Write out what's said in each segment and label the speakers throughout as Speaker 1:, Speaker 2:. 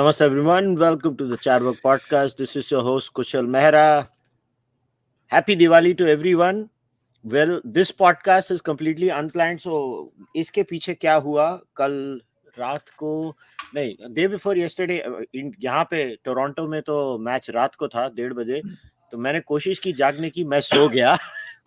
Speaker 1: Namaste everyone. Welcome to the Cārvāka podcast. This is your host kushalmehra. Happy Diwali to everyone. Well, this podcast is completely unplanned. So, इसके पीछे क्या हुआ कल रात को नहीं डे बिफोर येस्टरडे यहाँ पे टोरंटो में तो मैच रात को था 1:30 बजे. तो मैंने कोशिश की जागने की, मैं सो गया.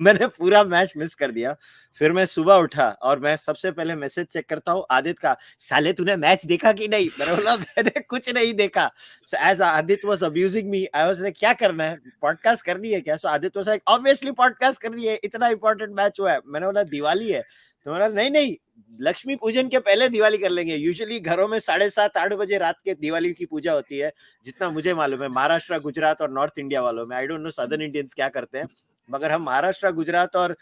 Speaker 1: मैंने पूरा मैच मिस कर दिया. फिर मैं सुबह उठा और मैं सबसे पहले मैसेज चेक करता हूँ आदित का, साले तूने मैच देखा कि नहीं. मैंने बोला मैंने कुछ नहीं देखा. So as Adit was abusing me, I was like, क्या करना है, पॉडकास्ट करनी है क्या? So Adit was like, obviously podcast करनी है, इतना इंपॉर्टेंट मैच हुआ है. मैंने बोला दिवाली है. तो मैंने बोला नहीं, लक्ष्मी पूजन के पहले दिवाली कर लेंगे. यूजुअली घरों में 7:30-8 बजे रात के दिवाली की पूजा होती है, जितना मुझे मालूम है. महाराष्ट्र, गुजरात और नॉर्थ इंडिया वालों में, I don't know southern Indians क्या करते हैं, मगर हम महाराष्ट्र, गुजरात और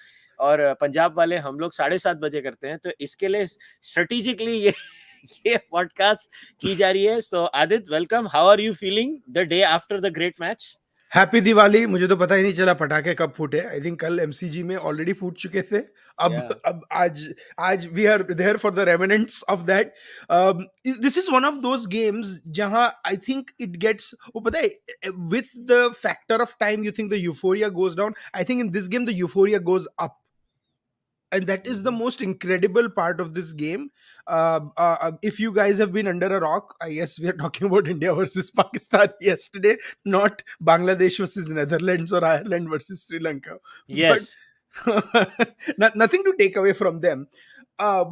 Speaker 1: पंजाब वाले हम लोग 7:30 बजे करते हैं. तो इसके लिए स्ट्रेटेजिकली ये पॉडकास्ट की जा रही है. So Aadit, welcome. How are you feeling the day after the great match?
Speaker 2: Happy Diwali. मुझे तो पता ही नहीं चला पटाखे कब फूटे. आई थिंक कल एमसीजी में ऑलरेडी फूट चुके थे. अब आज we are there for the remnants of that. This is one of those games जहां आई थिंक इट गेट्स, वो पता है, with the factor of time you think the euphoria goes down. I think in this game the euphoria goes up. And that is the most incredible part of this game. If you guys have been under a rock, I guess we are talking about India versus Pakistan yesterday, not Bangladesh versus Netherlands or Ireland versus Sri Lanka.
Speaker 1: Yes.
Speaker 2: But nothing to take away from them.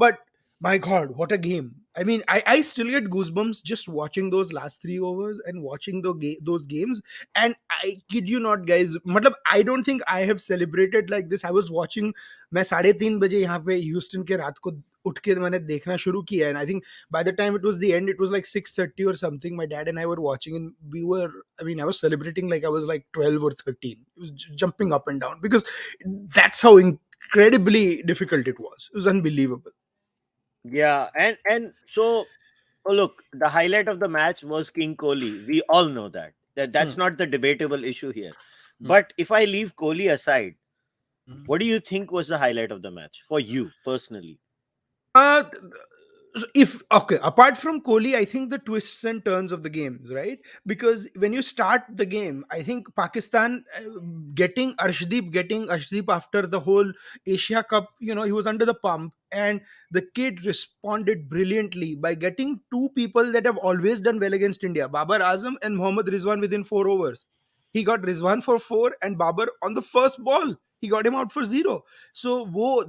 Speaker 2: But my God, what a game. I mean, I still get goosebumps just watching those last 3 overs and watching those games. And I kid you not, guys. Matlab, I don't think I have celebrated like this. I was watching. मैं 3:30 यहाँ पे Houston के रात को उठ के मैंने देखना शुरू किया. And I think by the time it was the end, it was like 6:30 or something. My dad and I were watching, and I was celebrating like I was like 12 or 13. It was jumping up and down because that's how incredibly difficult it was. It was unbelievable.
Speaker 1: Yeah, and so look, the highlight of the match was King Kohli. We all know that's not the debatable issue here. But if I leave Kohli aside, what do you think was the highlight of the match for you personally?
Speaker 2: Apart from Kohli, I think the twists and turns of the games, right? Because when you start the game, I think Pakistan getting Arshdeep after the whole Asia Cup, he was under the pump, and the kid responded brilliantly by getting two people that have always done well against India, Babar Azam and Mohammad Rizwan, within 4 overs. He got Rizwan for 4 and Babar on the first ball. He got him out for 0. So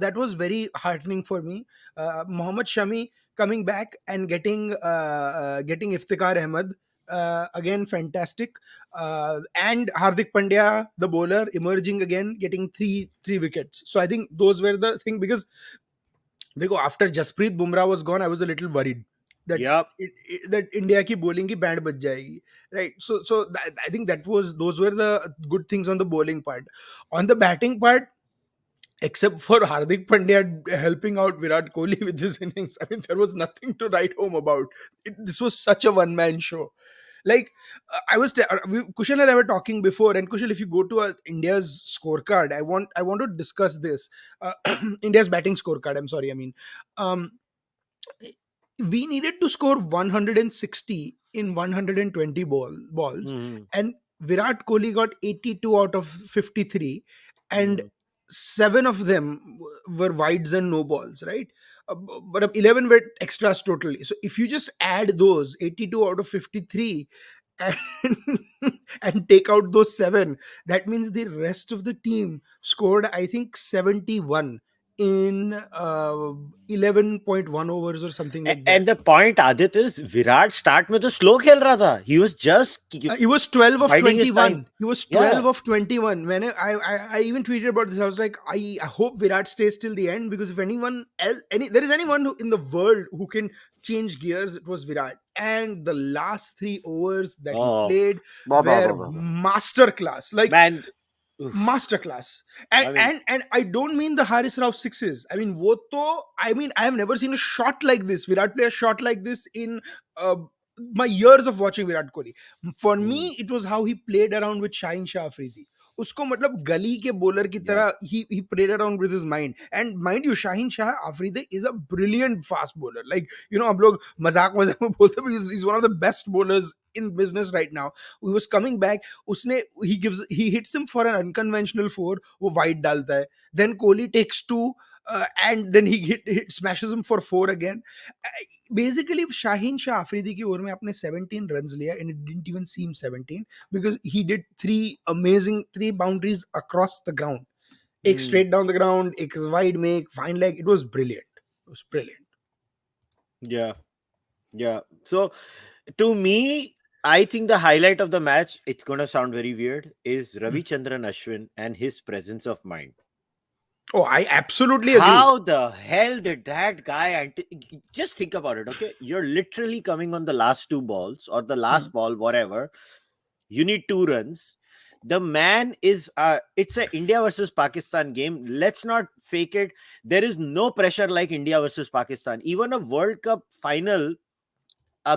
Speaker 2: that was very heartening for me. Mohammad Shami coming back and getting Iftikhar Ahmed, again fantastic, and Hardik Pandya, the bowler, emerging again, getting three wickets. So I think those were the thing, because after Jasprit Bumrah was gone, I was a little worried that that India ki bowling ki band baj jayegi, right? So I think those were the good things on the bowling part. On the batting part, except for Hardik Pandya helping out Virat Kohli with his innings, I mean, there was nothing to write home about. This was such a one-man show. Like, Kushal and I were talking before, and Kushal, if you go to India's scorecard, I want to discuss this. India's batting scorecard, I'm sorry, we needed to score 160 in 120 balls, and Virat Kohli got 82 out of 53, and 7 of them were wides and no balls, right? But 11 were extras totally. So if you just add those 82 out of 53 and, and take out those 7, that means the rest of the team scored, I think, 71 in 11.1 overs or something like that.
Speaker 1: And the point, Adit, is Virat start में तो slow खेल रहा था. He was just
Speaker 2: he was 12 of
Speaker 1: biding his
Speaker 2: 21.
Speaker 1: time.
Speaker 2: He was 12 of 21. When I even tweeted about this, I was like, I hope Virat stays till the end, because if there is anyone in the world who can change gears, it was Virat. And the last 3 overs that he played were masterclass. Like,
Speaker 1: Man,
Speaker 2: masterclass. And I don't mean the Haris Rao sixes. I mean, I have never seen a shot like this. Virat play a shot like this in my years of watching Virat Kohli. For me, it was how he played around with Shaheen Shah Afridi. उसको मतलब गली के bowler की
Speaker 1: Yeah.
Speaker 2: तरह he played around with his mind. And mind you, Shaheen Shah Afridi is a brilliant fast bowler. Like, you know, हम लोग मजाक मजाक में बोलते हैं, he's one of the best bowlers in business right now. He was coming back, उसने he hits him for an unconventional four, वो wide डालता है. Then Kohli takes two, and then he smashes him for four again. Basically, Shaheen Shah Afridi की over में आपने 17 runs लिया, and it didn't even seem 17 because he did three boundaries across the ground. Ek
Speaker 1: Hmm.
Speaker 2: straight down the ground, ek wide make, fine leg. It was brilliant. It was brilliant.
Speaker 1: Yeah. Yeah. So to me, I think the highlight of the match, it's going to sound very weird, is Ravichandran Ashwin and his presence of mind.
Speaker 2: Oh, I absolutely agree.
Speaker 1: How the hell did that guy just think about it? Okay, you're literally coming on the last two balls or the last ball, whatever. You need 2 runs. The man is it's a India versus Pakistan game. Let's not fake it. There is no pressure like India versus Pakistan. Even a World Cup final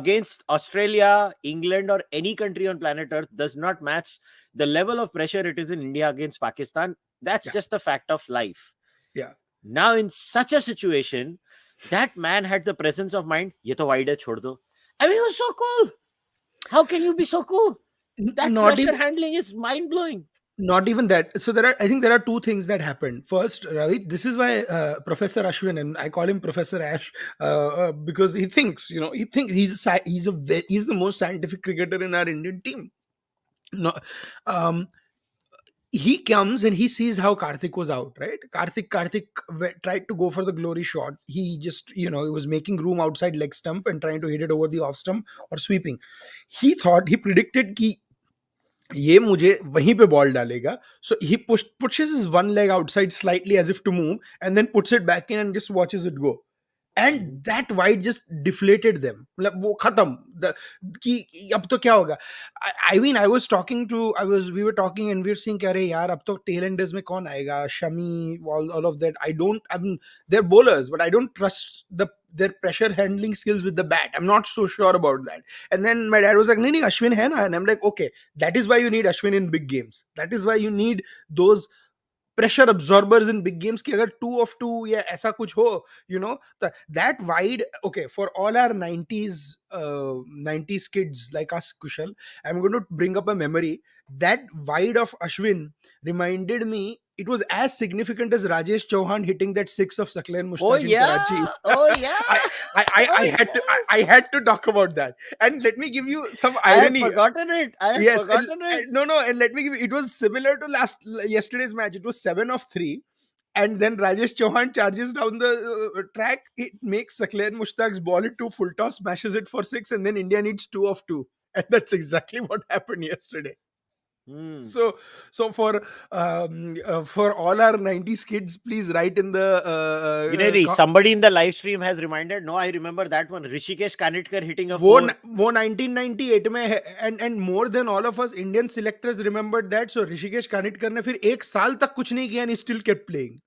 Speaker 1: against Australia, England, or any country on planet Earth does not match the level of pressure it is in India against Pakistan. That's just a fact of life.
Speaker 2: Yeah.
Speaker 1: Now, in such a situation, that man had the presence of mind. Ye to wide hai, chhod do. I mean, it was so cool. How can you be so cool? That
Speaker 2: Not
Speaker 1: pressure
Speaker 2: even,
Speaker 1: handling is mind blowing.
Speaker 2: not even that. So I think there are two things that happened. First, Ravi, this is why Professor Ashwin, and I call him Professor Ash, because he thinks, he's the most scientific cricketer in our Indian team. No, he comes and he sees how Karthik was out, right? Karthik tried to go for the glory shot. He just, he was making room outside leg stump and trying to hit it over the off stump or sweeping. He predicted कि ये मुझे वहीं पे ball डालेगा. So he pushes his one leg outside slightly as if to move, and then puts it back in and just watches it go. And that wide just deflated them. मतलब वो खत्म कि अब तो क्या होगा. I mean, we were talking and we were saying कि अरे यार अब तो tail enders में कौन आएगा, Shami, all of that. They're bowlers, but I don't trust their pressure handling skills with the bat. I'm not so sure about that. And then my dad was like, नहीं Ashwin है ना, and I'm like, okay, that is why you need Ashwin in big games. That is why you need those pressure absorbers in big games कि अगर 2 of 2 या ऐसा कुछ हो, that wide. Okay, for all our 90s kids like us, Kushal, I'm going to bring up a memory. That wide of Ashwin reminded me, it was as significant as Rajesh Chauhan hitting that six of Sakleen Mushtaq in Karachi.
Speaker 1: Oh yeah.
Speaker 2: I had to talk about that. And let me give you some
Speaker 1: I had
Speaker 2: irony.
Speaker 1: forgotten it.
Speaker 2: Yes, no, and let me give you, it was similar to yesterday's match. It was 7 of 3, and then Rajesh Chauhan charges down the track. It makes Sakleen Mushtaq's ball into full toss, smashes it for 6, and then India needs 2 of 2, and that's exactly what happened yesterday. So for all our 90s kids, please write in the
Speaker 1: somebody in the live stream has reminded. No, I remember that one. Rishikesh Kanitkar hitting a
Speaker 2: वो
Speaker 1: 4.
Speaker 2: वो 1998 में है, and more than all of us Indian selectors remembered that. So Rishikesh Kanitkar ने फिर 1 साल तक कुछ नहीं किया and he still kept playing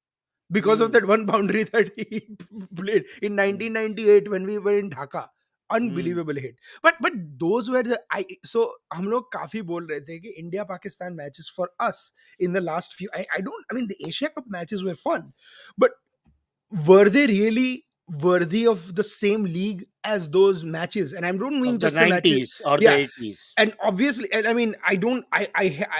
Speaker 2: because of that one boundary that he played in 1998 when we were in Dhaka. Unbelievable hit. But those were so हम लोग काफी बोल रहे थे कि India Pakistan matches for us in the last few, I mean the Asia Cup matches were fun, but were they really worthy of the same league as those matches? And I don't mean just the
Speaker 1: 90s
Speaker 2: matches
Speaker 1: or the 80s.
Speaker 2: And obviously, and I mean,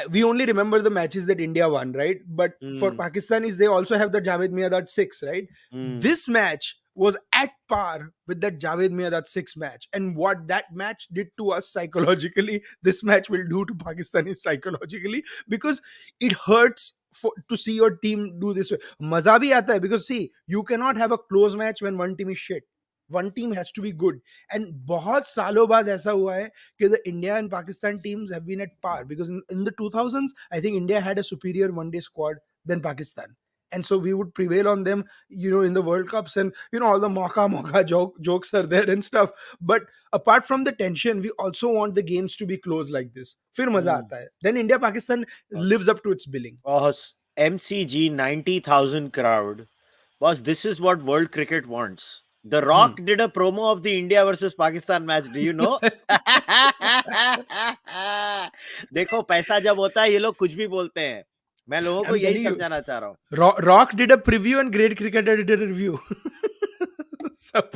Speaker 2: we only remember the matches that India won, right? But for Pakistanis, they also have the Javed Miandad 6, right? This match was at par with that Javed Miandad 6 match, and what that match did to us psychologically, this match will do to Pakistanis psychologically, because it hurts to see your team do this way. Maza bhi aata hai, because see, you cannot have a close match when one team is shit. One team has to be good. And बहुत सालों बाद ऐसा हुआ है कि the India and Pakistan teams have been at par, because in the 2000s, I think India had a superior one-day squad than Pakistan. And so we would prevail on them, in the World Cups, and all the mocha jokes are there and stuff. But apart from the tension, we also want the games to be close like this. फिर मजा आता है. Then India Pakistan lives up to its billing.
Speaker 1: MCG 90,000 crowd. Boss, this is what world cricket wants. The Rock did a promo of the India versus Pakistan match. Do you know? देखो पैसा जब होता है ये लोग कुछ भी बोलते हैं. मैं लोगों को
Speaker 2: I'm
Speaker 1: यही
Speaker 2: telling you,
Speaker 1: समझाना चाह रहा हूँ.
Speaker 2: Rock did a preview and Great Cricketer did a review. सब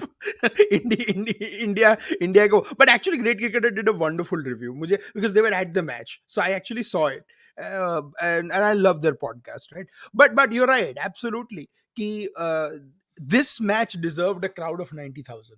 Speaker 2: India go, but actually Great Cricketer did a wonderful review मुझे, because they were at the match, so I actually saw it, and I love their podcast, right? But you're right, absolutely. Ki, this match deserved a crowd of 90,000.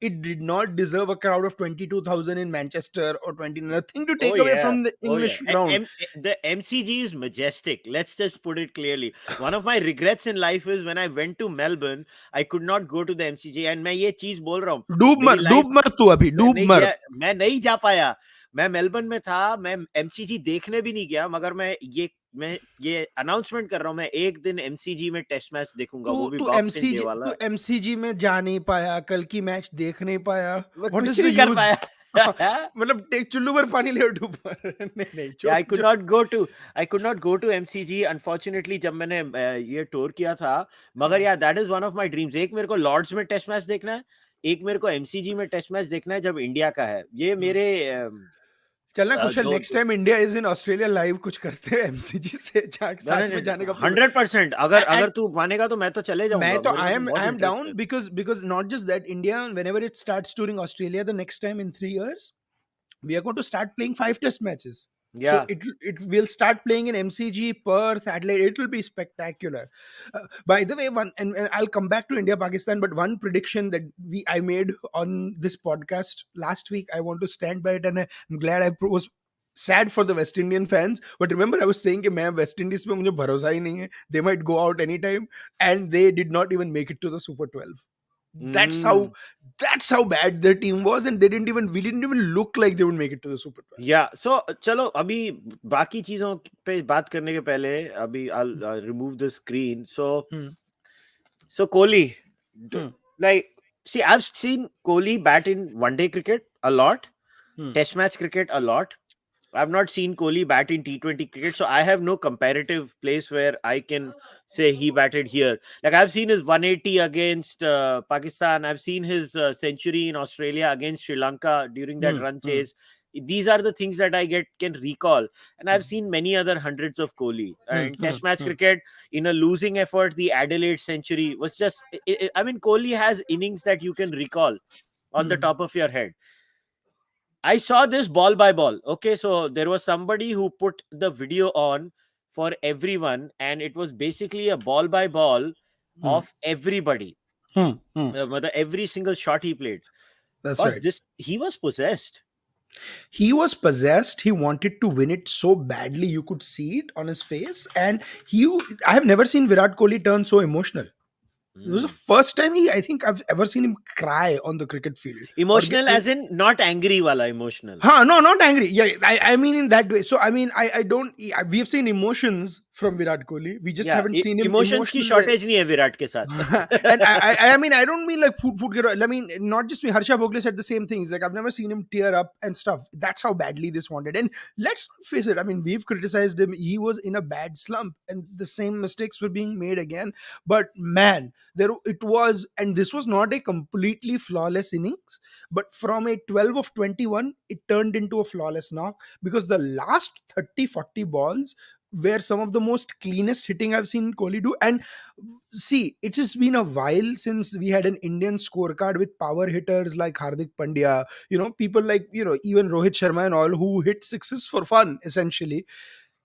Speaker 2: It did not deserve a crowd of 22,000 in Manchester or 20. Nothing to
Speaker 1: Oh
Speaker 2: take away
Speaker 1: yeah.
Speaker 2: from the
Speaker 1: Oh yeah.
Speaker 2: English ground.
Speaker 1: The MCG is majestic. Let's just put it clearly. One of my regrets in life is when I went to Melbourne, I could not go to the MCG. And मैं ये चीज बोल रहा हूँ. मेरी life
Speaker 2: डूब मर तू अभी,
Speaker 1: मैं
Speaker 2: डूब
Speaker 1: नहीं
Speaker 2: मर.
Speaker 1: गया, मैं नहीं जा पाया. मैं मेलबर्न में था, मैं MCG देखने भी नहीं गया, मगर मैं ये अनाउंसमेंट कर रहा हूँ, मैं एक दिन MCG में टेस्ट मैच देखूंगा, वो भी
Speaker 2: तू
Speaker 1: बॉक्सिंग डे
Speaker 2: एमसीजी
Speaker 1: वाला.
Speaker 2: तू एमसीजी में जा नहीं पाया, कल की मैच देख नहीं पाया.
Speaker 1: मैं
Speaker 2: व्हाट
Speaker 1: कुछ
Speaker 2: इज द
Speaker 1: नहीं कर
Speaker 2: यूज?
Speaker 1: पाया.
Speaker 2: मतलब टेक चुल्लू पर पानी ले डूब मर. नहीं नहीं,
Speaker 1: Yeah, I
Speaker 2: जो
Speaker 1: could
Speaker 2: जो
Speaker 1: not go to MCG unfortunately जब मैंने ये टूर किया था. मगर यार that is one of my dreams. एक मेरे को लॉर्ड्स में टेस्ट मैच देखना है, एक मेरे को MCG में टेस्ट मैच देखना है जब इंडिया का है. ये मेरे
Speaker 2: चलना कुशल,
Speaker 1: दो
Speaker 2: next time India is in Australia live कुछ करते हैं एमसीजी से साथ में जाने का प्लान.
Speaker 1: 100%. अगर
Speaker 2: And
Speaker 1: अगर तू मानेगा तो मैं तो चले
Speaker 2: मैं
Speaker 1: जाऊंगा.
Speaker 2: तो
Speaker 1: मेरे
Speaker 2: I
Speaker 1: को तो
Speaker 2: am
Speaker 1: बहुत
Speaker 2: I am
Speaker 1: इंटरेस्ट
Speaker 2: down,
Speaker 1: है.
Speaker 2: because not just that, India, whenever it starts touring Australia the next time in 3 years, we are going to start playing 5 test matches. So
Speaker 1: Yeah.
Speaker 2: it will start playing in MCG, Perth, Adelaide. It will be spectacular. By the way, and I'll come back to India Pakistan, but one prediction that I made on this podcast last week, I want to stand by it, and I'm glad I was sad for the West Indian fans. But remember, I was saying कि मैं West Indies पे मुझे भरोसा ही नहीं है. They might go out anytime, and they did not even make it to the Super 12. That's how
Speaker 1: Mm.
Speaker 2: that's how bad their team was, and we didn't even look like they would make it to the Super 12.
Speaker 1: Yeah. So चलो अभी बाकी चीजों पे बात करने के पहले अभी I'll remove the screen. So Kohli, like, see, I've seen Kohli bat in one-day cricket a lot, test match cricket a lot. I've not seen Kohli bat in T20 cricket, so I have no comparative place where I can say he batted here. Like, I've seen his 180 against Pakistan. I've seen his century in Australia against Sri Lanka during that run chase. These are the things that I can recall, and I've seen many other hundreds of Kohli. In test match cricket, in a losing effort, the Adelaide century was just. I mean, Kohli has innings that you can recall on the top of your head. I saw this ball by ball. Okay, so there was somebody who put the video on for everyone, and it was basically a ball by ball of everybody. Every single shot he played.
Speaker 2: That's right.
Speaker 1: He was possessed.
Speaker 2: He was possessed. He wanted to win it so badly. You could see it on his face. And I have never seen Virat Kohli turn so emotional. It was the first time I think I've ever seen him cry on the cricket field.
Speaker 1: Emotional as in not angry wala emotional.
Speaker 2: No, not angry. Yeah, I mean in that way. So I mean, I don't. We've seen emotions from Virat Kohli. We just haven't seen him
Speaker 1: emotions की shortage नहीं है विराट के साथ.
Speaker 2: And I mean, I don't mean like I mean, not just me. Harsha Bhogle said the same thing. He's like, I've never seen him tear up and stuff. That's how badly this wanted. And let's not face it. I mean, we've criticized him. He was in a bad slump, and the same mistakes were being made again. But man, it was, and this was not a completely flawless innings. But from a 12 of 21, it turned into a flawless knock, because the last 30-40 balls were some of the most cleanest hitting I've seen Kohli do. And see, it's just been a while since we had an Indian scorecard with power hitters like Hardik Pandya, people like, even Rohit Sharma and all, who hit sixes for fun, essentially,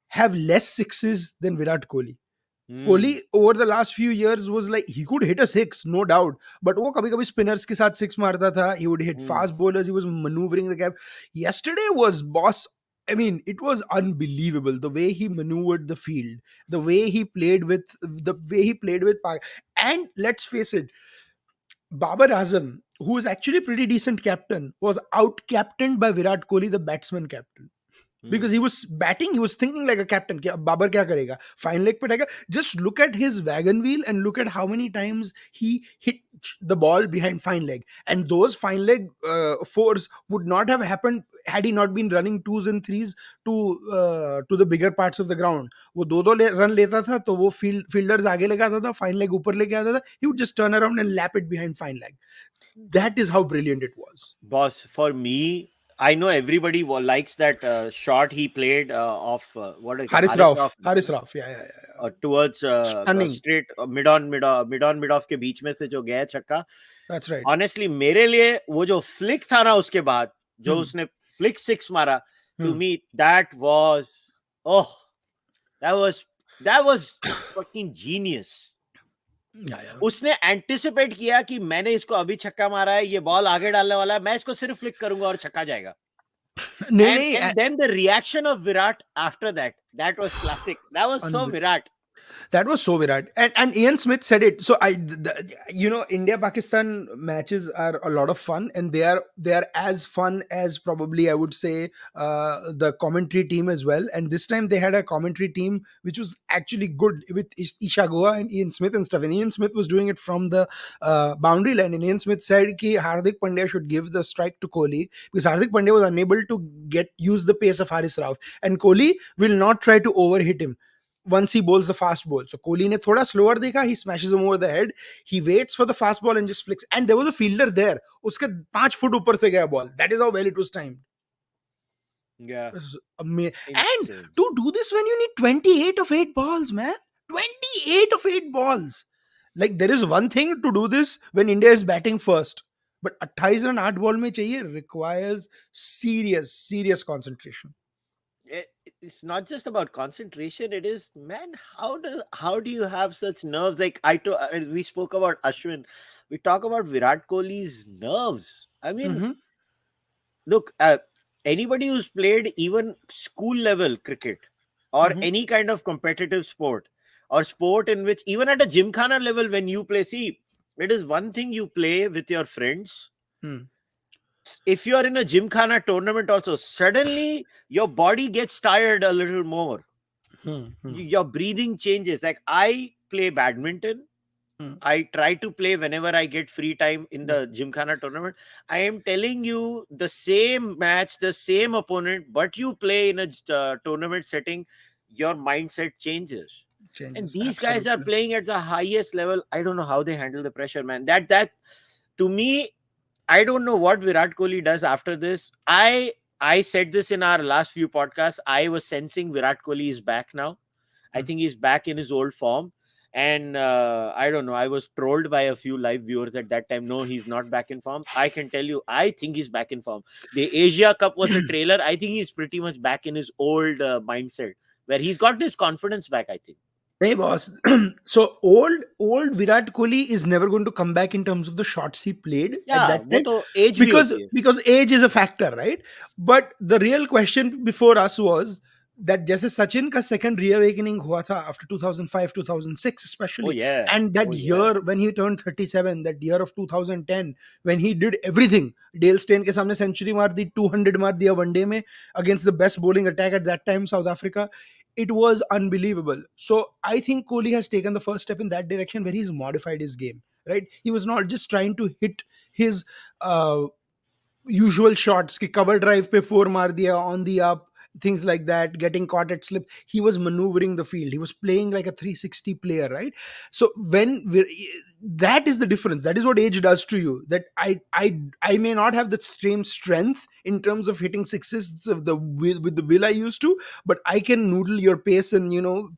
Speaker 2: have less sixes than Virat Kohli. Kohli over the last few years was like, he could hit a six, no doubt, but वो कभी कभी spinners के साथ six मारता था. He would hit fast bowlers. He was maneuvering the gap. Yesterday was boss. I mean, it was unbelievable the way he maneuvered the field, the way he played with Pak. And let's face it, Babar Azam, who is actually a pretty decent captain, was out captained by Virat Kohli, the batsman captain. because he was batting, he was thinking like a captain कि अब बाबर क्या करेगा, fine leg पे जाएगा. Just look at his wagon wheel and look at how many times he hit the ball behind fine leg, and those fine leg fours would not have happened had he not been running twos and threes to the bigger parts of the ground. वो दो दो run लेता था तो वो fielders आगे लगाता था, fine leg ऊपर लेके आता था, he would just turn around and lap it behind fine leg. That is how brilliant it was.
Speaker 1: Boss, for me, I know everybody likes that shot he played of what is it?
Speaker 2: Haris Rauf. Haris Rauf. Yeah.
Speaker 1: Towards
Speaker 2: Stunning.
Speaker 1: straight mid off के बीच में से जो गया छक्का.
Speaker 2: That's right.
Speaker 1: Honestly, मेरे लिए वो जो flick था ना उसके बाद जो उसने flick six मारा, to me that was fucking genius.
Speaker 2: Yeah.
Speaker 1: उसने एंटिसिपेट किया कि मैंने इसको अभी छक्का मारा है, ये बॉल आगे डालने वाला है, मैं इसको सिर्फ फ्लिक करूंगा और छक्का जाएगा. And then the reaction of Virat after that was classic. That was so Virat.
Speaker 2: That was so Virat. And Ian Smith said it. So India Pakistan matches are a lot of fun, and they are as fun as probably I would say the commentary team as well. And this time they had a commentary team which was actually good with Isha Goa and Ian Smith and stuff. And Ian Smith was doing it from the boundary line. And Ian Smith said that Hardik Pandya should give the strike to Kohli because Hardik Pandya was unable to use the pace of Haris Rauf, and Kohli will not try to overhit him once he bowls the fast ball. So Kohli ne thoda slower dekha, he smashes him over the head, he waits for the fast ball and just flicks. And there was a fielder there, uske 5 foot upar se gaya ball. That is how well it was timed.
Speaker 1: Yeah.
Speaker 2: And to do this when you need 28 of 8 balls, man. 28 of 8 balls. Like, there is one thing to do this when India is batting first. But 28 run 8 ball mein chahiye requires serious concentration.
Speaker 1: It's not just about concentration. It is, man, how do you have such nerves? Like we spoke about Ashwin. We talk about Virat Kohli's nerves. I mean, look, anybody who's played even school level cricket or any kind of competitive sport or sport in which even at a gymkhana level when you play, see, it is one thing you play with your friends. If you are in a gymkhana tournament also, suddenly your body gets tired a little more. Your breathing changes. Like, I play badminton. I try to play whenever I get free time in the gymkhana tournament. I am telling you, the same match, the same opponent, but you play in a tournament setting, your mindset changes. And these guys are playing at the highest level. I don't know how they handle the pressure, man. That to me, I don't know what Virat Kohli does after this. I said this in our last few podcasts. I was sensing Virat Kohli is back now. I think he's back in his old form. And I don't know. I was trolled by a few live viewers at that time. No, he's not back in form. I can tell you, I think he's back in form. The Asia Cup was a trailer. I think he's pretty much back in his old mindset where he's got his confidence back, I think.
Speaker 2: Hey boss, so old Virat Kohli is never going to come back in terms of the shots he played at that time
Speaker 1: age
Speaker 2: because age is a factor, right? But the real question before us was that जैसे Sachin का second reawakening हुआ था after 2005, 2006 especially, and that year when he turned 37, that year of 2010 when he did everything, Dale Steyn के सामने century मार दी, 200 मार दिया one-day में against the best bowling attack at that time, South Africa. It was unbelievable. So I think Kohli has taken the first step in that direction where he's modified his game, right? He was not just trying to hit his usual shots, ki cover drive pe 4 maar diya on the up, things like that, getting caught at slip. He was maneuvering the field. He was playing like a 360 player, right? So that is the difference. That is what age does to you. That I may not have the same strength in terms of hitting sixes with the will I used to, but I can noodle your pace and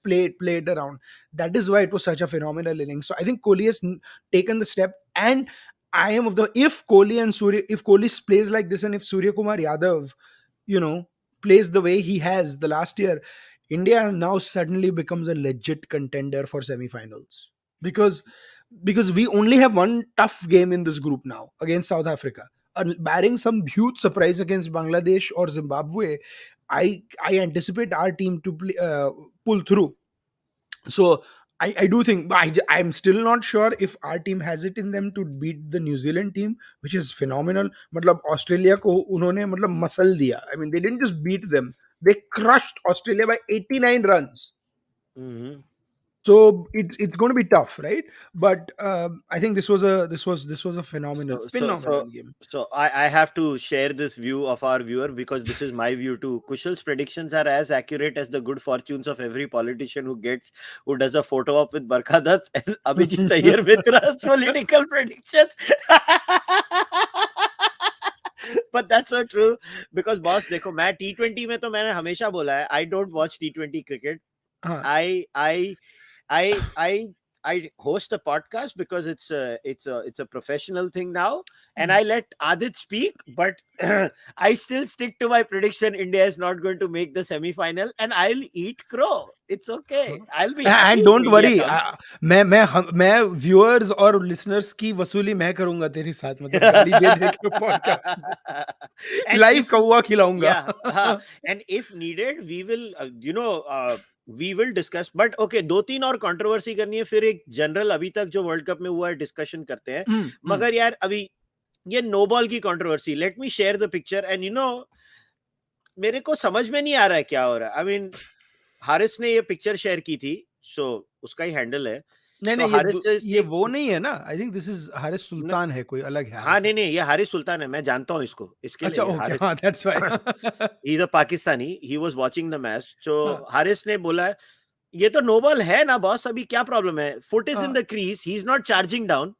Speaker 2: play it around. That is why it was such a phenomenal inning. So I think Kohli has taken the step, and I am if Kohli plays like this, and if Surya Kumar Yadav, plays the way he has the last year, India now suddenly becomes a legit contender for semi-finals because we only have one tough game in this group now against South Africa. Barring some huge surprise against Bangladesh or Zimbabwe, I anticipate our team to pull through. So I do think, I'm still not sure if our team has it in them to beat the New Zealand team, which is phenomenal. मतलब Australia को उन्होंने मतलब muscle दिया. I mean, they didn't just beat them. They crushed Australia by 89 runs.
Speaker 1: Mhm.
Speaker 2: So it's going to be tough, right? But I think this was a phenomenal
Speaker 1: So so
Speaker 2: phenomenal
Speaker 1: so
Speaker 2: game.
Speaker 1: so I have to share this view of our viewer because this is my view too. Kushal's predictions are as accurate as the good fortunes of every politician who does a photo op with Barkha Dutt and Abhijit Iyer Mitra's political predictions. But that's so true because boss देखो मैं T20 में तो मैंने हमेशा बोला है I don't watch T20 cricket.
Speaker 2: हाँ,
Speaker 1: I I host a podcast because it's a professional thing now, and I let Adit speak, but I still stick to my prediction. India is not going to make the semi-final, and I'll eat crow. It's okay. I'll be happy
Speaker 2: and
Speaker 1: if
Speaker 2: don't
Speaker 1: India
Speaker 2: worry,
Speaker 1: comes.
Speaker 2: मैं viewers और listeners की वसूली मैं करूंगा तेरे साथ, मतलब गाली दे दे के पॉडकास्ट में
Speaker 1: And
Speaker 2: लाइव
Speaker 1: if
Speaker 2: कौवा खिलाऊंगा.
Speaker 1: yeah, and if needed, we will we will discuss. But okay, दो तीन और कंट्रोवर्सी करनी है, फिर एक जनरल अभी तक जो वर्ल्ड कप में हुआ है डिस्कशन करते हैं. मगर यार अभी ये नो बॉल की controversy, let me share the picture and मेरे को समझ में नहीं आ रहा है क्या हो रहा है. आई मीन हारिस ने ये पिक्चर शेयर की थी, सो उसका ही हैंडल है.
Speaker 2: नहीं
Speaker 1: सो
Speaker 2: नहीं,
Speaker 1: हारिस
Speaker 2: ये वो नहीं है ना. I think this is Haris Sultan, है कोई अलग है
Speaker 1: हाँ
Speaker 2: हारिस है.
Speaker 1: नहीं ये हारिस सुल्तान है, मैं जानता हूँ इसको, इसके
Speaker 2: अच्छा,
Speaker 1: लिए
Speaker 2: ओके,
Speaker 1: हारिस.
Speaker 2: हाँ, that's why.
Speaker 1: He is a Pakistani, he was watching the match. So
Speaker 2: हाँ,
Speaker 1: हारिस ने बोला ये तो नो बॉल है ना बॉस, अभी क्या प्रॉब्लम है, फुट इज इन
Speaker 2: हाँ,
Speaker 1: the crease, he is not charging down,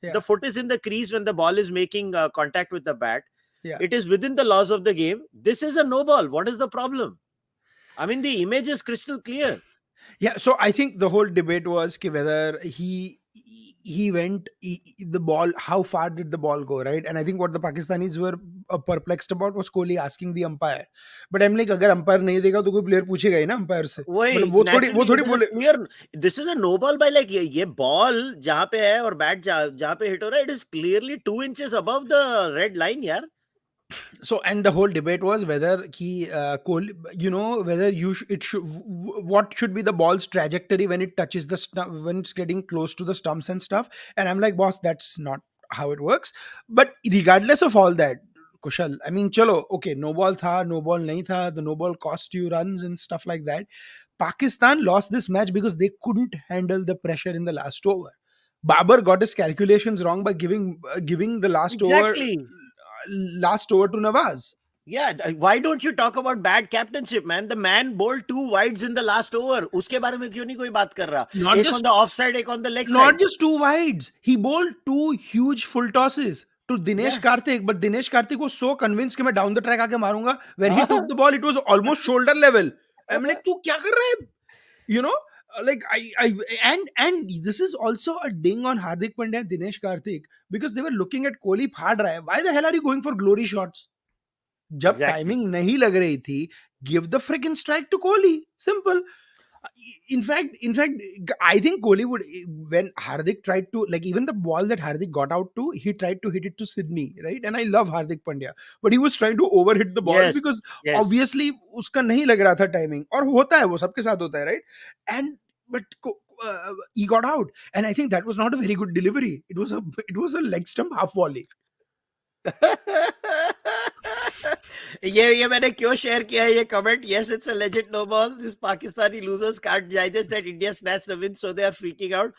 Speaker 2: या
Speaker 1: the foot is in the crease when the ball is making contact with the bat.
Speaker 2: या
Speaker 1: It is within the laws of the game. This is a no ball. What is the problem? I mean, the image is crystal clear.
Speaker 2: Yeah, so I think the whole debate was ki whether he went the ball, how far did the ball go, right? And I think what the Pakistanis were perplexed about was Kohli asking the umpire. But I'm like, अगर umpire नहीं देगा तो कोई player पूछेगा ही ना umpire से.
Speaker 1: वही
Speaker 2: मतलब वो
Speaker 1: naturally it
Speaker 2: थोड़ी
Speaker 1: is a
Speaker 2: बोले.
Speaker 1: clear, this is a no ball by like ये ball जहाँ पे है और बैट जहाँ पे हिट हो रहा है, it is clearly 2 inches above the red line यार.
Speaker 2: So, and the whole debate was whether Kohli, whether what should be the ball's trajectory when it touches the when it's getting close to the stumps and stuff. And I'm like, boss, that's not how it works. But regardless of all that, Kushal, I mean, chalo, okay, no ball tha, no ball nahi tha, the no ball cost you runs and stuff like that. Pakistan lost this match because they couldn't handle the pressure in the last over. Babar got his calculations wrong by giving the
Speaker 1: Exactly.
Speaker 2: last over to Nawaz.
Speaker 1: Yeah, why don't you talk about bad captainship, man? The man bowled 2 wides in the last over. उसके बारे में क्यों नहीं कोई बात कर रहा?
Speaker 2: Not
Speaker 1: एक
Speaker 2: just
Speaker 1: on the offside, एक on the leg
Speaker 2: not
Speaker 1: side.
Speaker 2: just two wides. He bowled two huge full tosses to Dinesh
Speaker 1: Yeah.
Speaker 2: Karthik, but Dinesh Karthik was so convinced कि मैं down the track आके मारूंगा. When he took the ball, it was almost shoulder level. I'm like, तू क्या कर रहा है? You know, like and this is also a ding on Hardik Pandya and Dinesh Karthik because they were looking at Kohli फाड़ रहा है. Why the hell are you going for glory shots? जब
Speaker 1: Exactly.
Speaker 2: Timing नहीं लग रही थी, give the freaking strike to Kohli. Simple. In fact, I think Kohli would, when Hardik tried to, like, even the ball that Hardik got out to, he tried to hit it to Sydney, right? And I love Hardik Pandya, but he was trying to overhit the ball
Speaker 1: Yes.
Speaker 2: because
Speaker 1: Yes.
Speaker 2: obviously उसका नहीं लग रहा था timing, और होता है वो सबके साथ होता है, right? And but he got out, and I think that was not a very good delivery. It was a leg stump half volley.
Speaker 1: ये मैंने क्यों शेयर किया है ये comment. Yes, it's a legit no ball. This Pakistani losers can't digest that India snatched the win, so they are freaking out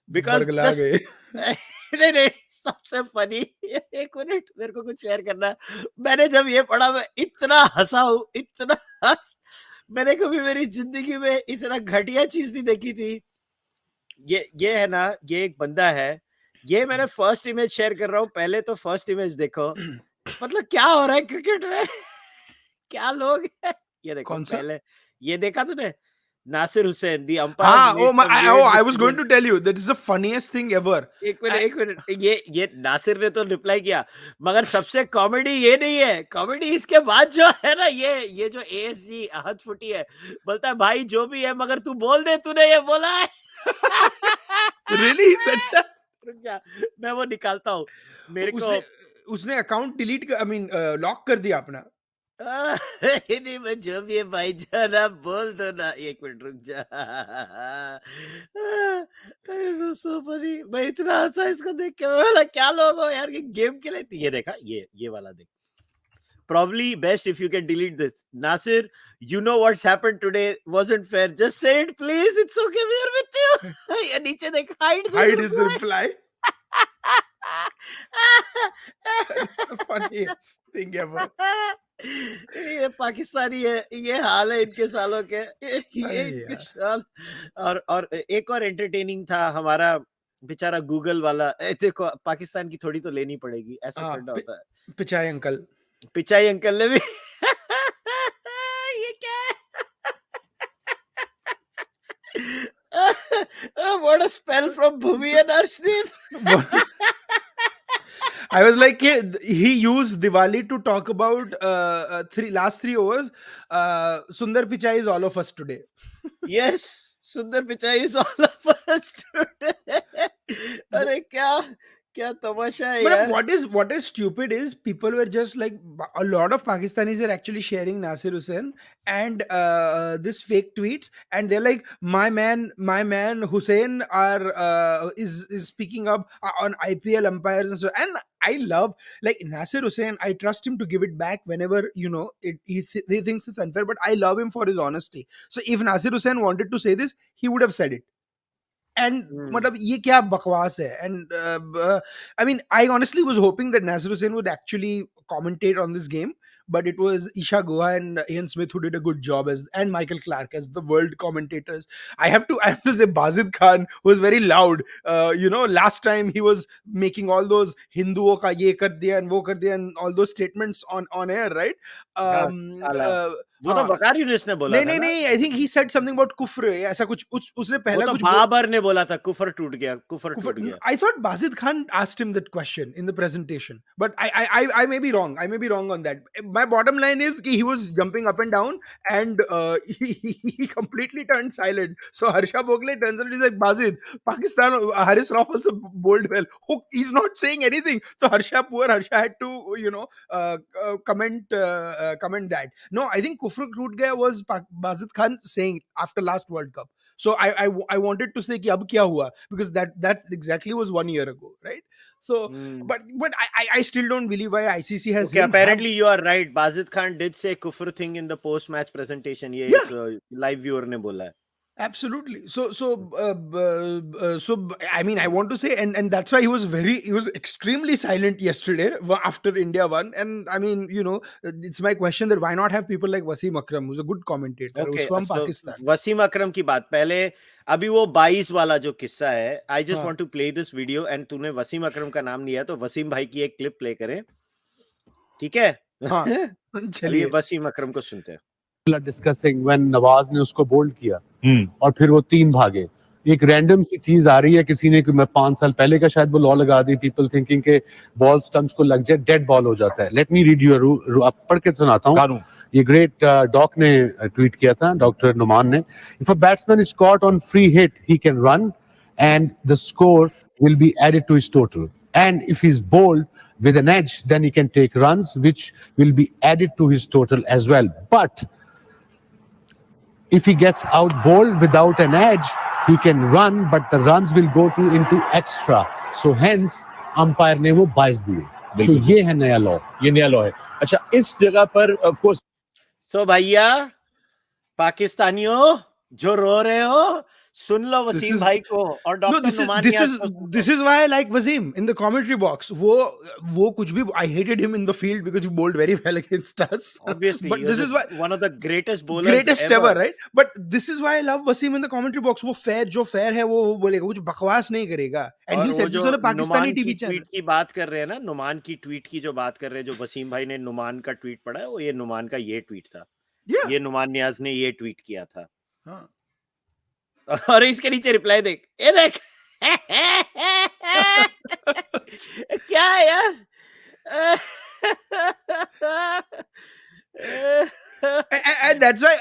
Speaker 1: because
Speaker 2: बरगला गए.
Speaker 1: नहीं सबसे funny, एक मिनट मेरे को कुछ शेयर करना है. मैंने जब ये पढ़ा मैं इतना हंसा हूँ, इतना हंस, मैंने कभी मेरी जिंदगी में इतना घटिया चीज नहीं देखी थी. ये है ना, ये एक बंदा है, ये मैंने फर्स्ट इमेज शेयर कर रहा हूँ. पहले तो फर्स्ट इमेज देखो, मतलब क्या हो रहा है क्रिकेट में. क्या लोग हैं. ये देखो
Speaker 2: कौन सा?
Speaker 1: पहले, ये देखा तूने, नासिर हुसैन दी
Speaker 2: हाँ,
Speaker 1: umpire.
Speaker 2: I was going to tell you that is the funniest thing ever.
Speaker 1: एक मिनट ये नासिर ने तो रिप्लाई किया, मगर सबसे कॉमेडी ये नहीं है. कॉमेडी इसके बाद जो है ना, ये जो ASG आहत फुटी है, बोलता है भाई जो भी है मगर तू बोल दे तूने ये बोला है.
Speaker 2: Really, he said that?
Speaker 1: रुक जा, मैं वो निकालता हूँ मेरे को.
Speaker 2: उसने अकाउंट डिलीट कर, आई मीन लॉक कर दिया अपना.
Speaker 1: नहीं, मैं जो भी है भाई जान आप बोल दो ना. एक मिनट रुक जा. सो फनी, मैं इतना हंसा इसको देख के. मैं बोला क्या लोग हो यार, ये गेम के लिए. ये देखा, ये वाला देख. Probably best if you can delete this. Nasir, you know what's happened today wasn't fair. Just say it, please. It's okay. We're with you. Yeah, niche dekh, hide this
Speaker 2: Hide his
Speaker 1: reply.
Speaker 2: reply. That is the funniest thing ever.
Speaker 1: ये पाकिस्तानी है, ये हाल है इनके सालों के, ये
Speaker 2: अरे
Speaker 1: इनके
Speaker 2: यार।
Speaker 1: साल। और एक और एंटरटेनिंग था हमारा बेचारा गूगल वाला। देखो पाकिस्तान की थोड़ी तो लेनी पड़ेगी, ऐसा ठंडा होता है।
Speaker 2: पिचाई अंकल
Speaker 1: पिचाई अंकल ने भी ये क्या है? What a spell from Bhumi and Arshdeep.
Speaker 2: I was like, he used Diwali to talk about last 3 overs. Sundar Pichai is all of us today.
Speaker 1: Yes, Sundar Pichai is all of us today. अरे क्या तमाशा है यार.
Speaker 2: But what is stupid is people were just like, a lot of Pakistanis are actually sharing Nasir Hussain and this fake tweets, and they're like, my man Hussain is speaking up on IPL umpires and so. And I love, like, Nasir Hussain. I trust him to give it back whenever he thinks it's unfair. But I love him for his honesty. So if Nasir Hussain wanted to say this, he would have said it. And मतलब ये क्या बकवास है. And I mean, I honestly was hoping that Nasir Hussain would actually commentate on this game, but it was Isha Goa and Ian Smith who did a good job and Michael Clark as the world commentators. I have to say Bazid Khan was very loud. Last time he was making all those Hinduo ka ye kar diya and wo kar diya and all those statements on air, right?
Speaker 1: वो तो वकार यूनिस ने बोला था ना.
Speaker 2: नहीं, I think he said something about कुफ्र, ऐसा कुछ उसने पहला कुछ
Speaker 1: बाबर ने बोला था कुफर टूट गया.
Speaker 2: I thought Bazid Khan asked him that question in the presentation, but I may be wrong. I may be wrong on that. My bottom line is he was jumping up and down, and he completely turned silent. So Harsha Bhogle turns and he's like, Bazid, Pakistan, Haris Rauf also bowled well. He's not saying anything. So poor Harsha had to comment that. No, I think Kufr Toot Gaya was Bazid Khan saying after last World Cup. So I wanted to say कि अब क्या हुआ, because that exactly was 1 year ago, right? So but I still don't believe why ICC has.
Speaker 1: Okay, apparently you are right. Bazid Khan did say kufr thing in the post match presentation. ये एक live viewer ने बोला है.
Speaker 2: Absolutely. So I mean, I want to say, and that's why he was extremely silent yesterday after India won. And I mean, it's my question that why not have people like Wasim Akram, who's a good commentator, who's from Pakistan.
Speaker 1: Wasim Akram की बात पहले, अभी वो 22 वाला जो किस्सा है, I just want to play this video, and तूने वसीम अकरम का नाम लिया तो वसीम भाई की एक क्लिप प्ले करें, ठीक है?
Speaker 2: हाँ,
Speaker 1: चलिए वसीम अकरम को सुनते हैं.
Speaker 3: डिस्कसिंग व्हेन नवाज ने उसको बोल्ड किया और फिर वो 3 भागे. एक रैंडम सी चीज आ रही है, किसी ने, मैं 5 साल पहले का शायद वो लॉ लगा दी, पीपल थिंकिंग के बॉल स्टंप्स को लग जाए डेड बॉल हो जाता है. लेट मी रीड यू, आप पढ़ के सुनाता हूँ. ये ग्रेट डॉक ने ट्वीट किया था, डॉक्टर नुमान ने. If a batsman is caught on free hit he can run and the score will be added to his total, and if he's bowled with an edge then he can take runs which will be added to his total as well. But if he gets out bowled without an edge, he can run, but the runs will go into extra. So hence umpire ने वो 22 दिए. So ये है नया law.
Speaker 4: ये नया law है. अच्छा, इस जगह पर of course.
Speaker 1: So भैया पाकिस्तानियों जो रो रहे हो, सुन लो वसीम भाई को और doctor Numan.
Speaker 2: This is why I like Wasim in the commentary box. वो कुछ भी, I hated him in the field because he bowled very well against us.
Speaker 1: Obviously,
Speaker 2: but this is why
Speaker 1: one of the greatest bowlers
Speaker 2: ever, right? But this is why I love Wasim in the commentary box. वो जो fair है वो बोलेगा, कुछ बकवास नहीं करेगा. And he said this on a Pakistani TV channel.
Speaker 1: Tweet की बात कर रहे हैं ना, नुमान की ट्वीट की जो बात कर रहे हैं, जो वसीम भाई ने नुमान का ट्वीट पढ़ा है, वो ये नुमान का ये ट्वीट था. ये नुमान नियाज ने ये ट्वीट किया था. हाँ. और इसके नीचे रिप्लाई देख, ये देख. क्या है यार.
Speaker 2: And that's why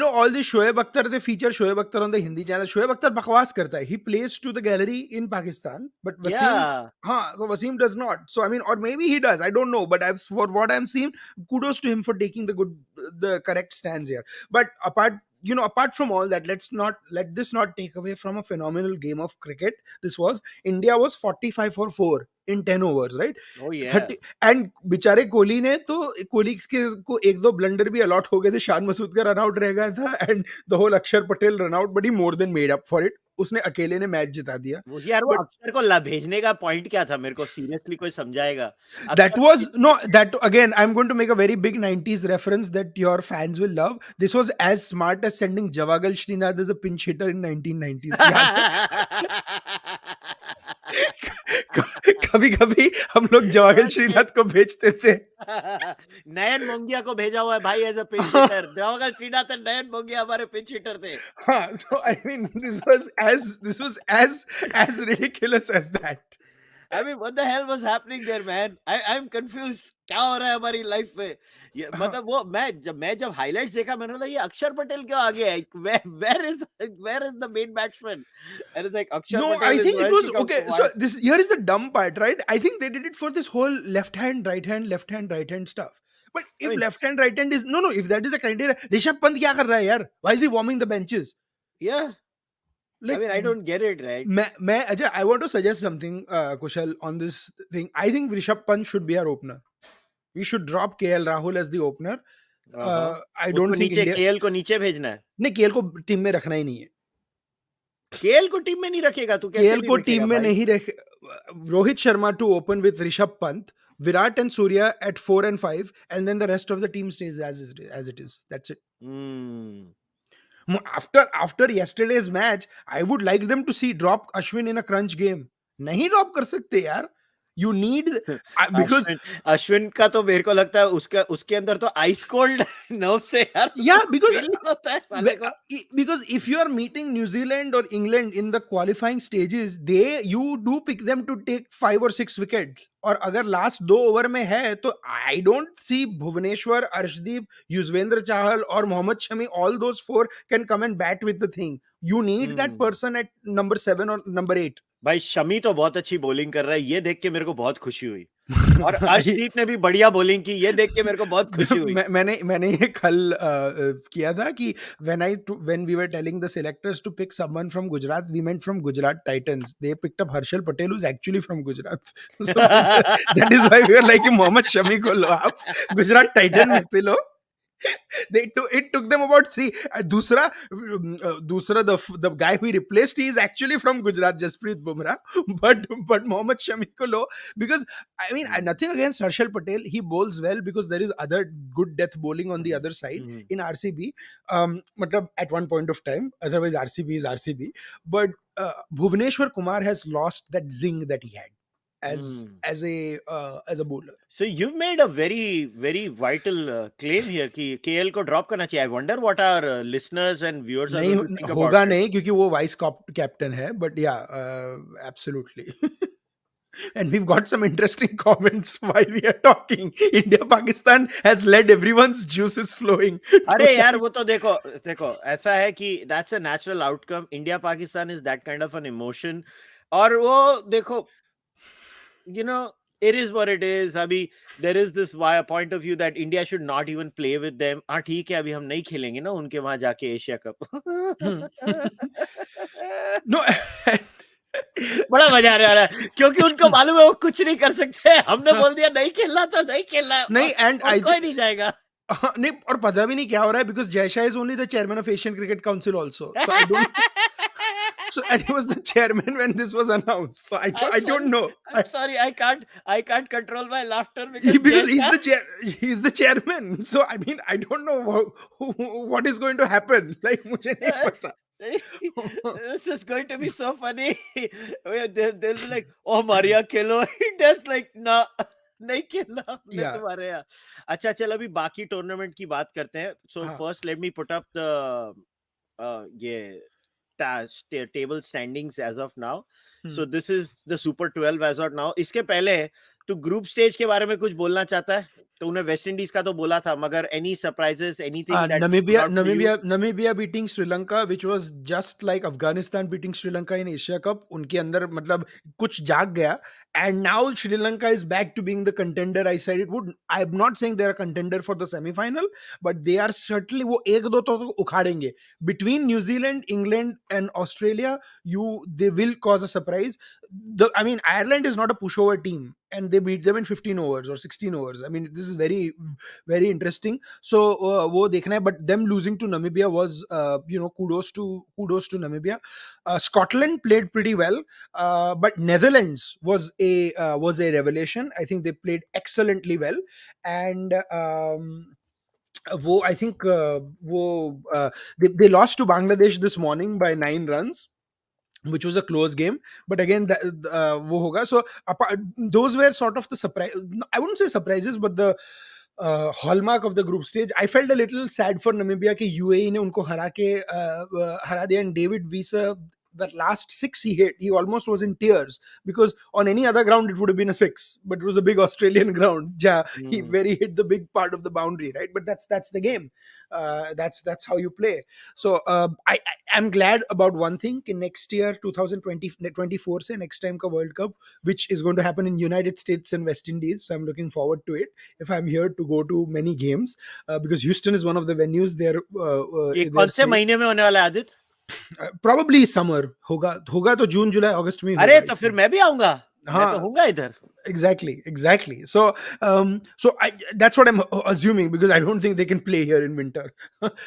Speaker 2: all this Shoaib Akhtar, they feature Shoaib Akhtar on the Hindi channel. Shoaib Akhtar bakwas karta hai. He plays to the gallery in Pakistan, but Wasim, so Wasim does not. So I mean, or maybe he does, I don't know, but for what I'm seeing, kudos to him for taking the correct stands here. But apart apart from all that, let this not take away from a phenomenal game of cricket. This was India was 45 for 4 in 10 overs, right?
Speaker 1: Oh yeah.
Speaker 2: 30 and बेचारे कोहली ने तो कोहली के को एक दो blunder भी allot हो गए थे. शान मसूद का रन आउट रह गया था एंड द होल अक्षर Patel run out, but he more than made up for it. उसने अकेले ने मैच जिता दिया.
Speaker 1: वो यार वो
Speaker 2: But-
Speaker 1: अक्षर को भेजने का पॉइंट क्या था? मेरे को सीरियसली कोई समझाएगा?
Speaker 2: That was no, that again, I'm going to make a very big 90s reference that your fans will love. This was as smart as sending Javagal Srinath as a pinch hitter in 1990s. कभी कभी हम लोग जवागल श्रीनाथ को भेजते थे.
Speaker 1: नयन मोंगिया को भेजा हुआ है भाई as a pinch hitter. Javagal Srinath और नयन मोंगिया हमारे पिंच हिटर थे.
Speaker 2: हाँ, so I mean this was as ridiculous as that.
Speaker 1: I mean, what the hell was happening there, man? I'm confused. क्या हो रहा है हमारी लाइफ में? ये मतलब वो मैं जब हाइलाइट्स देखा मैंने बोला ये अक्षर पटेल क्यों आ गया है? Where is the main batsman? And it's like Akshar
Speaker 2: No,
Speaker 1: Patel
Speaker 2: I
Speaker 1: is
Speaker 2: think it
Speaker 1: Royal
Speaker 2: was
Speaker 1: King of
Speaker 2: okay.
Speaker 1: Kumar.
Speaker 2: So this here is the dumb part, right? I think they did it for this whole left hand, right hand stuff. But if
Speaker 1: mean-
Speaker 2: left hand, right hand is no, if that is the criteria, Rishabh Pant क्या कर रहा है यार? Why is he warming the benches?
Speaker 1: Yeah.
Speaker 2: Like,
Speaker 1: I mean, I don't get it, right?
Speaker 2: मैं Ajay, I want to suggest something, Kushal, on this thing. I think Rishabh Pant should be our opener. We should drop KL Rahul as the opener. I don't think
Speaker 1: नीचे
Speaker 2: India.
Speaker 1: KL को नीचे भेजना है.
Speaker 2: नहीं, KL को team में रखना ही नहीं है.
Speaker 1: केएल को टीम में नहीं रखेगा तू? कैसे
Speaker 2: केएल
Speaker 1: नहीं
Speaker 2: को
Speaker 1: रखेगा
Speaker 2: टीम में
Speaker 1: भाई?
Speaker 2: नहीं रख. Rohit Sharma to open with Rishabh Pant, Virat and Surya at 4 and 5, and then the rest of the team stays as it is. That's it. After yesterday's match, I would like them to see drop Ashwin in a crunch game. नहीं drop कर सकते यार. You need because
Speaker 1: Ashwin का तो मेरे को लगता है उसके अंदर तो आइस कोल्ड नर्व से यार.
Speaker 2: Yeah, because
Speaker 1: feel नहीं होता है साले को.
Speaker 2: because if you are meeting New Zealand or England in the qualifying stages, you do pick them to take 5 or 6 wickets. और अगर लास्ट 2 ओवर में है तो I don't see Bhubaneswar, Arshdeep, Yuzvendra चाहल और Mohammed Shami, all those 4 can come and bat with the thing. You need that person at number 7 or number 8.
Speaker 1: भाई शमी तो बहुत अच्छी बॉलिंग कर रहा है, ये देख के मेरे को बहुत खुशी हुई. और अर्शदीप ने भी बढ़िया बॉलिंग की, ये देख के मेरे को बहुत खुशी हुई.
Speaker 2: मैंने ये कल किया था कि when we were telling the selectors to pick someone from Gujarat, we meant from Gujarat Titans. They picked up Harshal Patel, who's actually from Gujarat. So that is why we were like Mohammad Shami ko lo aap Gujarat Titan में से लो. It took them about 3. दूसरा the guy who replaced, he is actually from Gujarat, Jasprit Bumrah, but Mohammad Shami ko lo, because I mean nothing against Harshal Patel, he bowls well because there is other good death bowling on the other side in RCB, matlab at one point of time, otherwise RCB is RCB, but Bhuvneshwar Kumar has lost that zing that he had as a bowler.
Speaker 1: So you've made a very very vital claim here कि KL को drop करना चाहिए. I wonder what our listeners and viewers are going to think about
Speaker 2: होगा
Speaker 1: it.
Speaker 2: नहीं क्योंकि वो vice captain है, but yeah, absolutely. And we've got some interesting comments while we are talking. India Pakistan has led everyone's juices flowing.
Speaker 1: अरे यार वो तो देखो ऐसा है कि that's a natural outcome. India Pakistan is that kind of an emotion. और वो देखो, you know, it is what it is. अभी there is this point of view that India should not even play with them. हाँ ठीक है, अभी हम नहीं खेलेंगे ना उनके वहां जाके एशिया कप.
Speaker 2: No.
Speaker 1: बड़ा मजा आ रहा है क्योंकि उनको मालूम है वो कुछ नहीं कर सकते. हमने बोल दिया नहीं खेलना तो नहीं खेलना.
Speaker 2: नहीं, and
Speaker 1: और कोई नहीं जाएगा.
Speaker 2: नहीं, और पता भी नहीं क्या हो रहा है because Jai Shah is only the chairman of Asian Cricket Council also. So I don't. So and he was the chairman when this was announced. So I don't know.
Speaker 1: I'm sorry, I can't control my laughter because
Speaker 2: He's the chairman. So I mean, I don't know what is going to happen. Like मुझे नहीं पता.
Speaker 1: This is going to be so funny. They'll be like, oh Maria Khelo. Just like nah, नहीं खेलना हमने तुम्हारे यहाँ. अच्छा चल अभी बाकी टूर्नामेंट की बात करते हैं. So first let me put up the ये table standings as of now. So this is the Super 12 as of now. इसके पहले तो ग्रुप स्टेज के बारे में कुछ बोलना चाहता है? तो उन्हें वेस्ट इंडीज का तो बोला था, मगर any surprises, anything that stood out for you?
Speaker 2: Namibia beating Sri Lanka, which was just like Afghanistan beating Sri Lanka in Asia Cup. उनके अंदर मतलब कुछ जाग गया, and now Sri Lanka is back to being the contender. I said it would. I'm not saying they're a contender for the semi-final, but they are certainly. वो एक दो तो उखाड़ेंगे. Between New Zealand, England, and Australia, they will cause a surprise. I mean, Ireland is not a pushover team, and they beat them in 15 overs or 16 overs. I mean, this is very, very interesting. So वो देखना है, but them losing to Namibia was kudos to Namibia. Scotland played pretty well, but Netherlands was a revelation. I think they played excellently well, and I think they lost to Bangladesh this morning by 9 runs, which was a close game. But again, wo hoga. So those were sort of the surprise. I wouldn't say surprises, but the hallmark of the group stage. I felt a little sad for Namibia कि UAE ने उनको हरा दिया, and David Wiese, that last six he hit, he almost was in tears, because on any other ground it would have been a six, but it was a big Australian ground where he hit the big part of the boundary, right? But that's the game. That's how you play. So I'm glad about one thing, कि next year 2024 से next time का World Cup, which is going to happen in United States and West Indies, so I'm looking forward to it. If I'm here to go to many games, because Houston is one of the venues there.
Speaker 1: ये कौन से महीने में होने वाला है Aadit?
Speaker 2: Probably summer होगा तो जून जुलाई अगस्त में.
Speaker 1: अरे तो फिर मैं भी आऊंगा. मैं तो होऊंगा इधर.
Speaker 2: Exactly. So that's what I'm assuming, because I don't think they can play here in winter.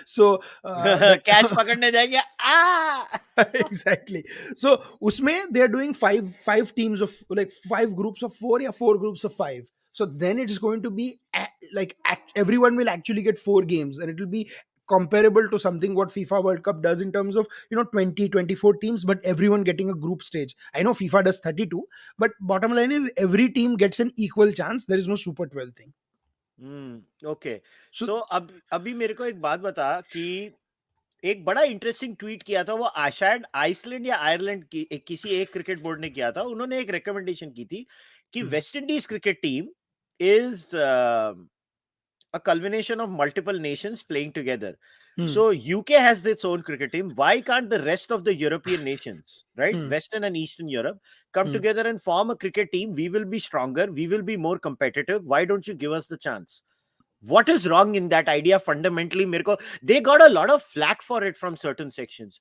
Speaker 2: So
Speaker 1: catch पकड़ने जाएंगे.
Speaker 2: Exactly. So usme they are doing five teams of like 5 groups of 4 or 4 groups of 5. So then it is going to be everyone will actually get 4 games, and it will be comparable to something what FIFA World Cup does in terms of 20 24 teams, but everyone getting a group stage. I know FIFA does 32, but bottom line is every team gets an equal chance. There is no Super 12 thing.
Speaker 1: Okay. So अभी मेरे को एक बात बता कि एक बड़ा interesting tweet किया था, वो शायद आइसलैंड या आयरलैंड की किसी एक क्रिकेट बोर्ड ने किया था. उन्होंने एक रिकमेंडेशन की थी कि West Indies cricket team is a culmination of multiple nations playing together. So UK has its own cricket team. Why can't the rest of the European nations, right, Western and Eastern Europe, come together and form a cricket team? We will be stronger. We will be more competitive. Why don't you give us the chance? What is wrong in that idea fundamentally? They got a lot of flack for it from certain sections.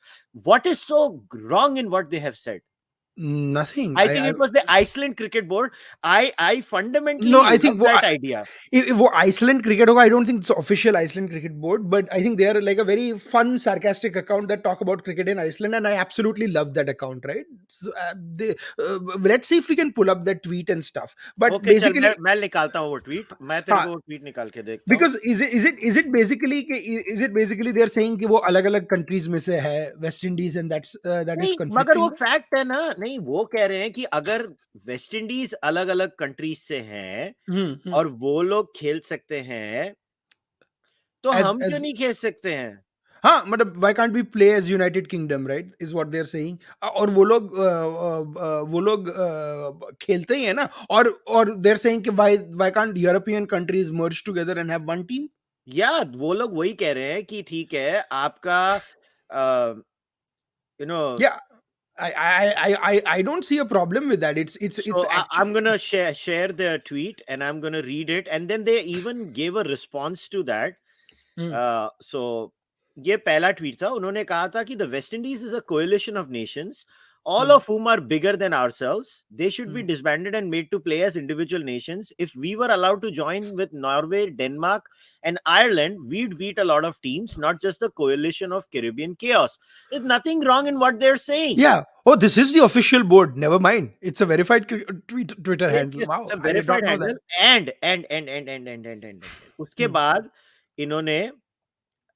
Speaker 1: What is so wrong in what they have said?
Speaker 2: Nothing.
Speaker 1: I think it was the Iceland cricket board. I fundamentally
Speaker 2: I think
Speaker 1: that idea.
Speaker 2: If Iceland cricket hoga, I don't think it's official Iceland cricket board, but I think they are like a very fun, sarcastic account that talk about cricket in Iceland, and I absolutely love that account, right? So, let's see if we can pull up that tweet and stuff. But
Speaker 1: okay,
Speaker 2: basically,
Speaker 1: मैं निकालता हूँ वो tweet. मैं तेरे को वो tweet निकाल के देखता हूँ.
Speaker 2: Because is it basically they are saying कि वो अलग-अलग countries में से है West Indies, and that is conflicting.
Speaker 1: मगर वो fact है ना. नहीं, वो कह रहे हैं कि अगर वेस्ट इंडीज अलग-अलग कंट्रीज से हैं और वो लोग खेल सकते हैं, तो हम क्यों नहीं खेल सकते हैं?
Speaker 2: हाँ, मतलब why can't we play as United Kingdom, right? Is what they're saying. और वो लोग खेलते ही है ना. और they're saying कि why can't European countries merge together and have one team?
Speaker 1: Yeah, वो लोग वही कह रहे हैं कि ठीक है आपका
Speaker 2: Yeah. I don't see a problem with that. It's actually...
Speaker 1: I'm gonna share their tweet and I'm gonna read it, and then they even gave a response to that. So ये पहला ट्वीट था. उन्होंने कहा था कि the West Indies is a coalition of nations, all of whom are bigger than ourselves. They should be disbanded and made to play as individual nations. If we were allowed to join with Norway, Denmark, and Ireland, we'd beat a lot of teams, not just the coalition of Caribbean chaos. There's nothing wrong in what they're saying.
Speaker 2: Yeah. Oh, this is the official board. Never mind. It's a verified Twitter handle. Wow.
Speaker 1: It's a verified handle. And उसके बाद इन्होंने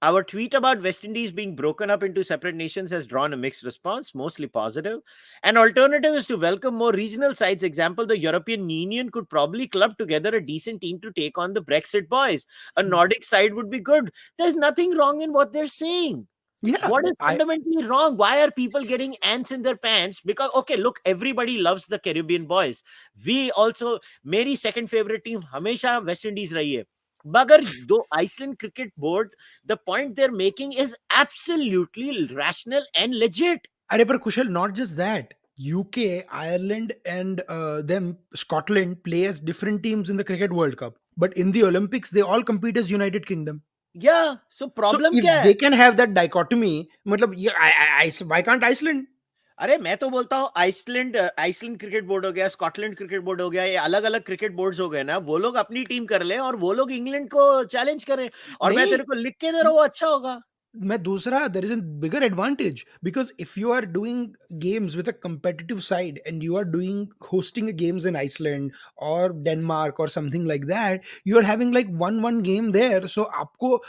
Speaker 1: our tweet about West Indies being broken up into separate nations has drawn a mixed response, mostly positive. An alternative is to welcome more regional sides. Example, the European Union could probably club together a decent team to take on the Brexit boys. A Nordic side would be good. There's nothing wrong in what they're saying.
Speaker 2: Yeah,
Speaker 1: What is fundamentally wrong? Why are people getting ants in their pants? Because, okay, look, everybody loves the Caribbean boys. We also, मेरी second favorite team हमेशा West Indies रही है. मगर दो Iceland cricket board, the point they're making is absolutely rational and legit.
Speaker 2: Arey, but Kushal, not just that. UK, Ireland, and them Scotland play as different teams in the Cricket World Cup, but in the Olympics they all compete as United Kingdom.
Speaker 1: Yeah, so
Speaker 2: So
Speaker 1: problem
Speaker 2: if
Speaker 1: क्या है?
Speaker 2: they can have that dichotomy, मतलब why can't Iceland?
Speaker 1: अरे मैं तो बोलता हूँ Iceland cricket board हो गया, स्कॉटलैंड क्रिकेट बोर्ड हो गया, ये अलग अलग क्रिकेट बोर्ड्स हो गए ना, वो लोग अपनी टीम कर ले और वो लोग इंग्लैंड को चैलेंज करें, और मैं
Speaker 2: नहीं,
Speaker 1: तेरे को लिख के दे रहा हूँ, वो अच्छा होगा.
Speaker 2: मैं दूसरा, there is a bigger advantage because if you are doing games with a competitive side and you are doing hosting games in Iceland or Denmark or something like that, you are having like one game there, so आपको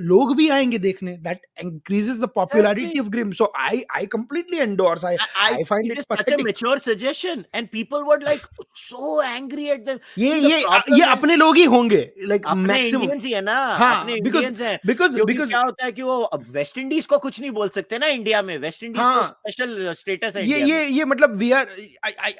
Speaker 2: लोग भी आएंगे देखने. That increases the popularity
Speaker 1: Exactly.
Speaker 2: of game. So I completely endorse. I find
Speaker 1: It
Speaker 2: it
Speaker 1: is such a
Speaker 2: pathetic.
Speaker 1: mature suggestion and people were like so angry at them.
Speaker 2: ये
Speaker 1: See, the
Speaker 2: ये
Speaker 1: problem
Speaker 2: ये
Speaker 1: is
Speaker 2: अपने लोग ही होंगे, like
Speaker 1: अपने
Speaker 2: maximum.
Speaker 1: Indians ही है ना, अपने
Speaker 2: हाँ,
Speaker 1: इंडियंस हैं,
Speaker 2: because
Speaker 1: क्योंकि क्या होता है कि वो वेस्ट इंडीज को कुछ नहीं बोल सकते ना इंडिया में, वेस्ट इंडीज तो
Speaker 2: हाँ,
Speaker 1: स्पेशल स्टेटस है इंडिया में.
Speaker 2: ये मतलब we are,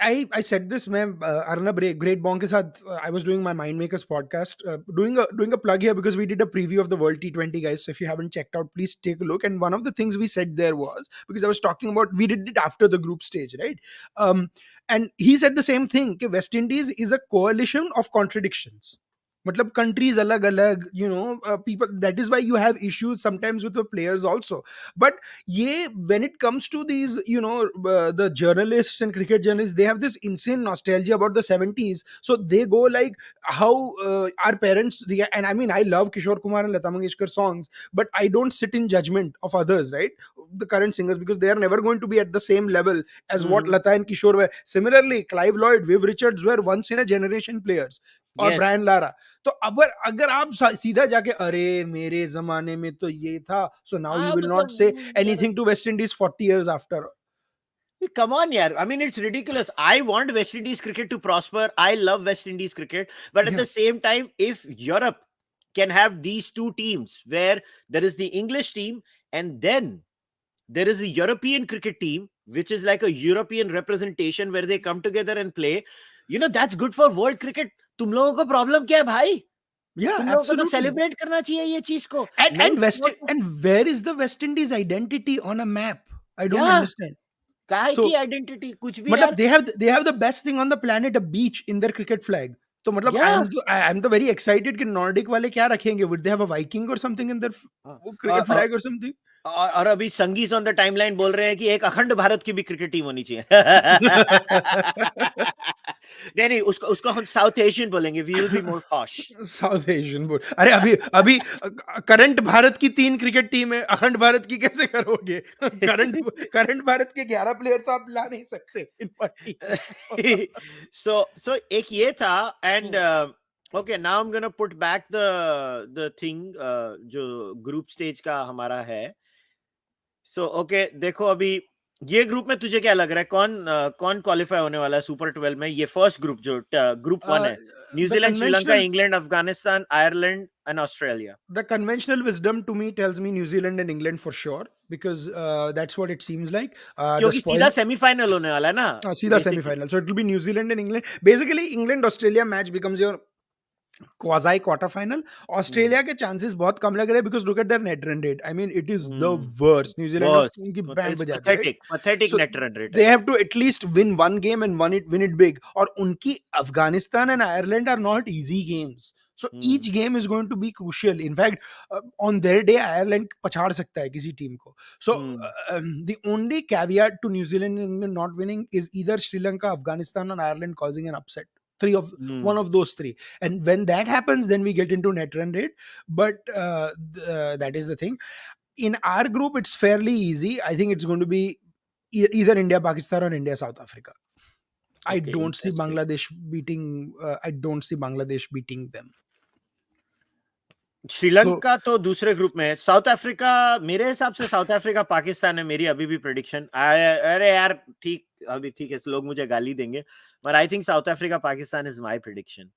Speaker 2: I said this, मैं अर्नब ग्रेट बॉन्ग के साथ I was doing my Mind Makers podcast, doing a plug here because we did a preview of the World T20 guys, so if you haven't checked out, please take a look. And one of the things we said there was, because I was talking about, we did it after the group stage, right? And he said the same thing कि West Indies is a coalition of contradictions. मतलब countries अलग अलग, you know, people, that is why you have issues sometimes with the players also. But yeah, when it comes to these, you know, the journalists and cricket journalists, they have this insane nostalgia about the 70s. So they go like how our parents and I mean, I love Kishore Kumar and Lata Mangeshkar songs, but I don't sit in judgment of others, right? The current singers, because they are never going to be at the same level as what Lata and Kishore were. Similarly, Clive Lloyd, Viv Richards were once in a generation players, or
Speaker 1: Yes.
Speaker 2: Brian Lara. तो अगर आप सीधा जाके अरे मेरे जमाने में तो ये था, so now you will not say anything to West Indies 40 years after.
Speaker 1: Come on, yaar. I mean, it's ridiculous. I want West Indies cricket to prosper. I love West Indies cricket. But at the same time, if Europe can have these two teams where there is the English team and then there is a European cricket team, which is like a European representation where they come together and play, you know, that's good for world cricket. तुम लोगों को problem क्या है भाई?
Speaker 2: Yeah,
Speaker 1: तुम लोगों को तो
Speaker 2: absolutely.
Speaker 1: सेलिब्रेट करना चाहिए ये चीज को.
Speaker 2: And where is the West Indies identity on a map? I don't understand.
Speaker 1: काय
Speaker 2: So,
Speaker 1: की आइडेंटिटी कुछ भी
Speaker 2: मतलब
Speaker 1: यार.
Speaker 2: they have the best thing on the planet, a beach in their cricket flag. तो मतलब
Speaker 1: Yeah.
Speaker 2: I'm the very excited कि Nordic वाले क्या रखेंगे? Would they have a Viking or something in their cricket flag or something?
Speaker 1: और अभी संगीस on the timeline बोल रहे हैं कि एक अखंड भारत की भी क्रिकेट टीम होनी चाहिए. नहीं उसको हम साउथ एशियन बोलेंगे. We will be more posh.
Speaker 2: South Asian बोल. अरे अभी करंट भारत की 3 क्रिकेट टीम है, अखंड भारत की कैसे करोगे? करंट भारत के 11 प्लेयर तो आप ला नहीं सकते इन पार्टी.
Speaker 1: so एक ये था. And okay, now I'm gonna put back the thing जो ग्रुप स्टेज का हमारा है. So okay, देखो अभी ये ग्रुप में तुझे क्या लग रहा है, कौन क्वालिफाई होने वाला है सुपर 12 में? ये फर्स्ट ग्रुप जो ग्रुप 1 है, New Zealand, Sri Lanka, England, Afghanistan, Ireland and Australia.
Speaker 2: The conventional wisdom to me tells me New Zealand and England for sure, because that's what it seems like.
Speaker 1: क्योंकि सीधा सेमीफाइनल होने वाला है ना.
Speaker 2: सीधा semifinal, so it will be New Zealand and England. Basically England Australia match becomes your quasi quarter final. Australia के chances बहुत कम लग रहे हैं because look at their net run rate. I mean, it is the worst. New Zealand की band बजा दी, right?
Speaker 1: pathetic
Speaker 2: So
Speaker 1: net run rate.
Speaker 2: They have to at least win one game and win it big. और उनकी Afghanistan and Ireland are not easy games. So each game is going to be crucial. In fact, on their day, Ireland पछाड़ सकता है किसी team को. So the only caveat to New Zealand and England not winning is either Sri Lanka, Afghanistan, or Ireland causing an upset. One of those three. And when that happens, then we get into net run rate. But that is the thing. In our group, it's fairly easy. I think it's going to be either India, Pakistan, or India, South Africa. I don't see Bangladesh beating them.
Speaker 1: Sri Lanka तो दूसरे group में है. South Africa, मेरे हिसाब से south Africa Pakistan है मेरी अभी भी प्रेडिक्शन. अरे यार ठीक है, लोग मुझे गाली देंगे, but I think South Africa Pakistan is my prediction.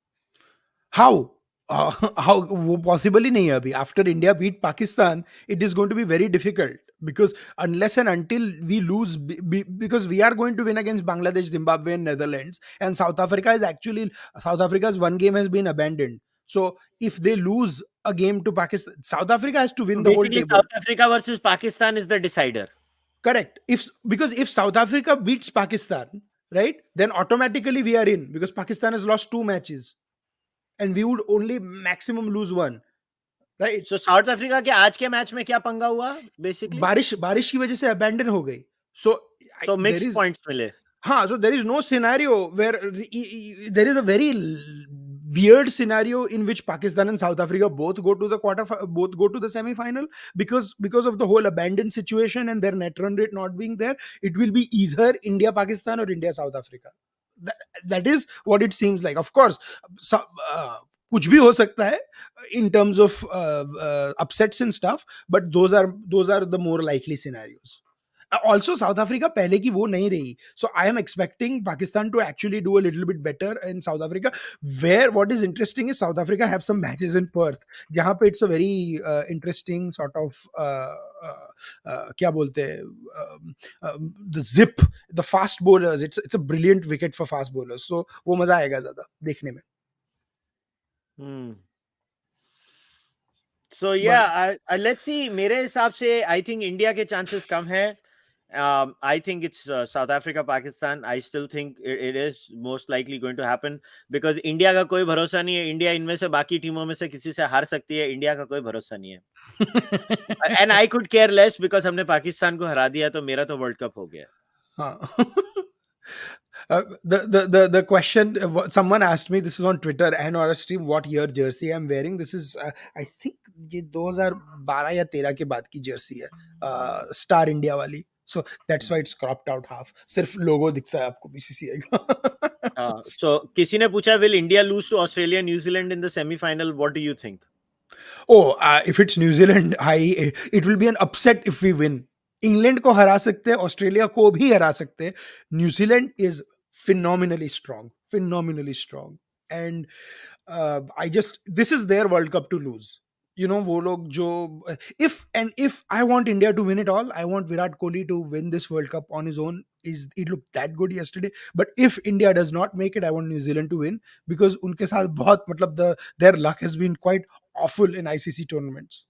Speaker 2: How? how वो possible ही नहीं है अभी. After India beat Pakistan, it is going to be very difficult, because unless and until we lose, because we are going to win against Bangladesh, Zimbabwe, and Netherlands, and South Africa's one game has been abandoned. So if they lose a game to Pakistan, South Africa has to
Speaker 1: So
Speaker 2: win the whole
Speaker 1: basically,
Speaker 2: table.
Speaker 1: South Africa versus Pakistan is the decider.
Speaker 2: Correct. Because if South Africa beats Pakistan, right, then automatically we are in, because Pakistan has lost 2 matches and we would only maximum lose one. Right.
Speaker 1: So South Africa के आज के match में क्या पंगा हुआ basically?
Speaker 2: बारिश की वजह से abandon हो गई. So
Speaker 1: तो
Speaker 2: there
Speaker 1: mixed
Speaker 2: is
Speaker 1: points मिले.
Speaker 2: so there is no scenario where there is a very weird scenario in which Pakistan and South Africa both go to the semi-final, because of the whole abandoned situation and their net run rate not being there. It will be either India Pakistan or India South Africa. That is what it seems like. Of course, कुछ भी हो सकता है in terms of upsets and stuff, but those are the more likely scenarios. Also, South Africa पहले की वो नहीं रही, so I am expecting Pakistan to actually do a little bit better in South Africa. Where what is interesting is South Africa have some matches in Perth, जहाँ पे it's a very interesting sort of क्या बोलते हैं, the zip, the fast bowlers. It's a brilliant wicket for fast bowlers, so वो मजा आएगा ज़्यादा देखने में.
Speaker 1: So yeah, let's see. मेरे हिसाब से I think India के chances कम है. I think it's South Africa, Pakistan. I still think it is most likely going to happen, because India का कोई भरोसा नहीं है. India इनमें से बाकी टीमों में से किसी से हार सकती है. India का कोई भरोसा नहीं है. And I could care less, because हमने पाकिस्तान को हरा दिया तो मेरा तो World Cup हो गया.
Speaker 2: The question, someone asked me, this is on Twitter and on a stream, what year jersey I'm wearing. This is I think ये 2012 या 13 के बाद की jersey है, Star India वाली. So that's why it's cropped out half. सिर्फ logo दिखता है आपको BCCI का.
Speaker 1: So किसी ने पूछा, will India lose to Australia, New Zealand in the semi-final? What do you think?
Speaker 2: If it's New Zealand, it will be an upset if we win. England को हरा सकते हैं, ऑस्ट्रेलिया को भी हरा सकते हैं. New Zealand is phenomenally strong, and this is their World Cup to lose. वो लोग जो, if I want India to win it all, I want Virat Kohli to win this World Cup on his own. It looked that good yesterday, but if India does not make it, I want New Zealand to win, because उनके साथ बहुत their luck has been quite awful in ICC tournaments.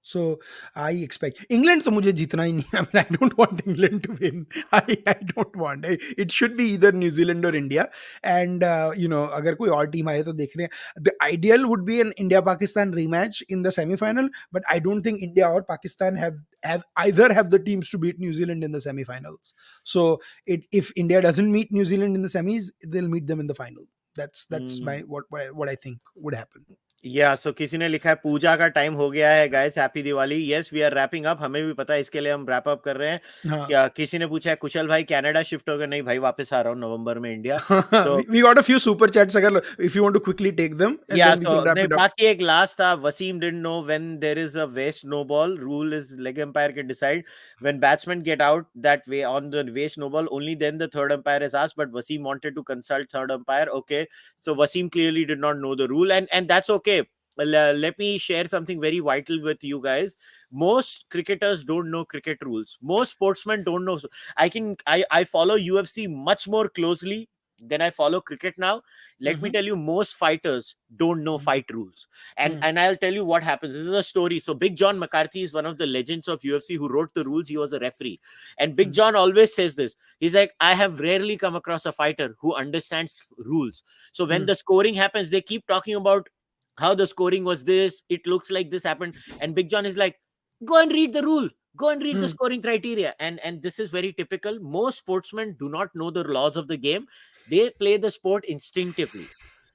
Speaker 2: So I expect England तो मुझे जीतना ही नहीं. I mean, I don't want England to win. I don't want. It should be either New Zealand or India. And अगर कोई और team आए तो देखने. The ideal would be an India-Pakistan rematch in the semi-final, but I don't think India or Pakistan have either have the teams to beat New Zealand in the semi-finals. So if India doesn't meet New Zealand in the semis, they'll meet them in the final. That's my what I think would happen.
Speaker 1: Yeah, so किसी ने लिखा है पूजा का time हो गया है guys, happy Diwali. Yes, we are wrapping up. हमें भी पता है, इसके लिए हम रैप अप कर रहे हैं. क्या किसी ने पूछा है कुशल भाई कनाडा शिफ्ट हो गए? नहीं भाई, वापस आ रहा हूं नवंबर में इंडिया. तो
Speaker 2: we got a few super chats, अगर if you want to quickly take them, and then we can wrap it up.
Speaker 1: बाकी एक लास्ट था. Wasim didn't know when there is a waste no ball rule is leg umpire can decide when batsmen get out that way on the waste no ball, only then the third umpire is asked, but Wasim wanted to consult third umpire. Okay, so Wasim clearly did not know the rule, and that's okay. Let me share something very vital with you guys. Most cricketers don't know cricket rules. Most sportsmen don't know. I follow UFC much more closely than I follow cricket now. Let me tell you, most fighters don't know fight rules. And I'll tell you what happens. This is a story. So Big John McCarthy is one of the legends of UFC who wrote the rules. He was a referee. And Big John always says this. He's like, I have rarely come across a fighter who understands rules. So when the scoring happens, they keep talking about how the scoring was this, it looks like this happened, and Big John is like, go and read the rule, go and read the scoring criteria. And this is very typical. Most sportsmen do not know the laws of the game. They play the sport instinctively.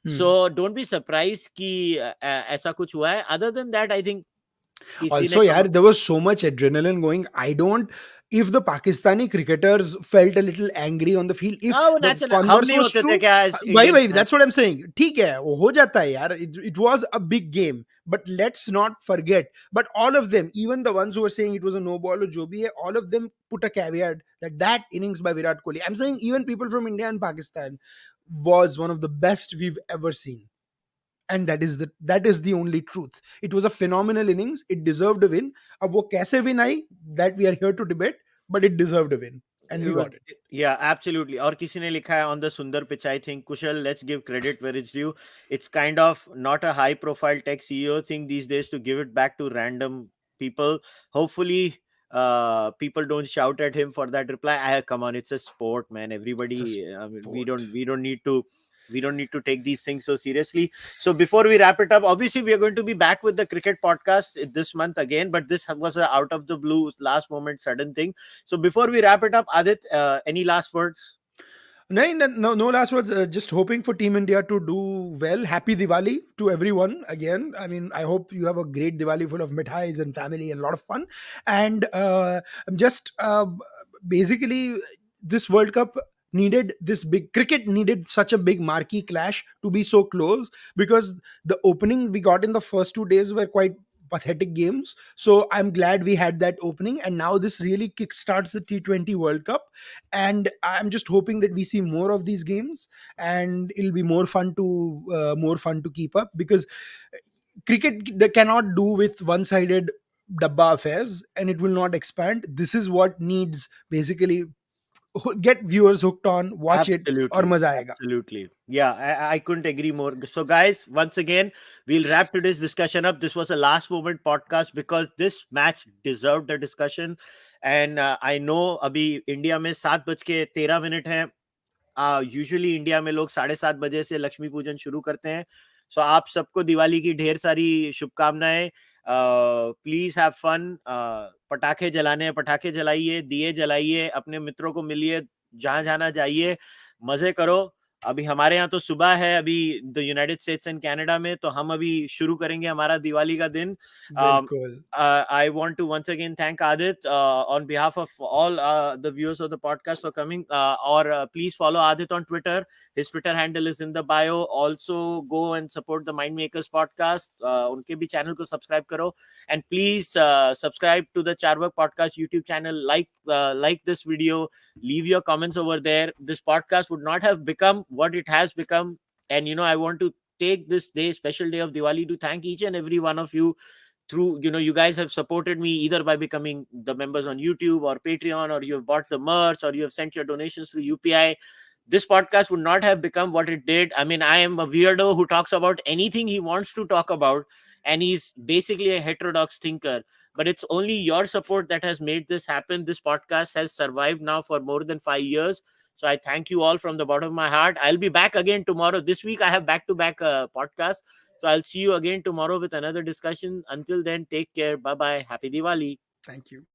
Speaker 1: So don't be surprised कि ऐसा कुछ हुआ है. Other than that, I think
Speaker 2: also, there was so much adrenaline going. If the Pakistani cricketers felt a little angry on the field, if the converse was true, that's what I'm saying. ठीक है, वो हो जाता है यार. It was a big game, but let's not forget. But all of them, even the ones who were saying it was a no ball or jo bhi hai, all of them put a caveat that innings by Virat Kohli. I'm saying even people from India and Pakistan was one of the best we've ever seen. and that is the only truth. It was a phenomenal innings. It deserved a win. अब वो कैसे win I, that we are here to debate, but it deserved a win, and
Speaker 1: It
Speaker 2: we
Speaker 1: was,
Speaker 2: got it.
Speaker 1: yeah, absolutely. और किसी ने लिखा है on the Sundar pitch, I think Kushal, let's give credit where it's due. It's kind of not a high profile tech CEO thing these days to give it back to random people. Hopefully people don't shout at him for that reply. Come on, it's a sport, man. Everybody, I mean, we don't need to take these things so seriously. So before we wrap it up, obviously we are going to be back with the cricket podcast this month again, but this was a out of the blue last moment sudden thing. So before we wrap it up, Adit, any last words?
Speaker 2: No last words. Just hoping for Team India to do well. Happy Diwali to everyone again. I mean, I hope you have a great Diwali full of mithais and family and a lot of fun. And I'm just basically, this World Cup needed this big cricket needed such a big marquee clash to be so close, because the opening we got in the first 2 days were quite pathetic games. So I'm glad we had that opening, and now this really kickstarts the T20 World Cup, and I'm just hoping that we see more of these games, and it'll be more fun to keep up, because cricket cannot do with one-sided dabba affairs, and it will not expand. This is what needs, basically, get viewers hooked on, watch it, or
Speaker 1: Absolutely.
Speaker 2: maza aayega.
Speaker 1: Absolutely. Yeah, I couldn't agree more. So, guys, once again, we'll wrap today's discussion up. This was a last moment podcast because this match deserved the discussion. And I know अभी India में 7:13 है. Usually India में लोग 7:30 बजे से लक्ष्मी पूजन शुरू करते हैं. सो आप सबको दिवाली की ढेर सारी शुभकामनाएं. Please have fun. पटाखे जलाने हैं, पटाखे जलाइए, दिए जलाइए, अपने मित्रों को मिलिए, जहां जाना जाइए, मजे करो. अभी हमारे यहाँ तो सुबह है अभी the United states and Canada में, तो हम अभी शुरू करेंगे हमारा दिवाली का दिन.
Speaker 2: बिल्कुल.
Speaker 1: I want to once again thank Adit on behalf of all the viewers of the podcast for coming. Or please follow Adit on Twitter. His Twitter handle is in the bio. Also go and support the Mindmakers podcast. उनके भी channel को subscribe करो. And please subscribe to the Cārvāka podcast YouTube channel. Like this video. Leave your comments over there. This podcast would not have become what it has become. And I want to take this day, special day of Diwali, to thank each and every one of you. Through, you guys have supported me either by becoming the members on YouTube or Patreon, or you have bought the merch, or you have sent your donations through UPI. This podcast would not have become what it did. I mean, I am a weirdo who talks about anything he wants to talk about, and he's basically a heterodox thinker. But it's only your support that has made this happen. This podcast has survived now for more than 5 years. So I thank you all from the bottom of my heart. I'll be back again tomorrow. This week I have back-to-back podcasts. So I'll see you again tomorrow with another discussion. Until then, take care. Bye-bye. Happy Diwali.
Speaker 2: Thank you.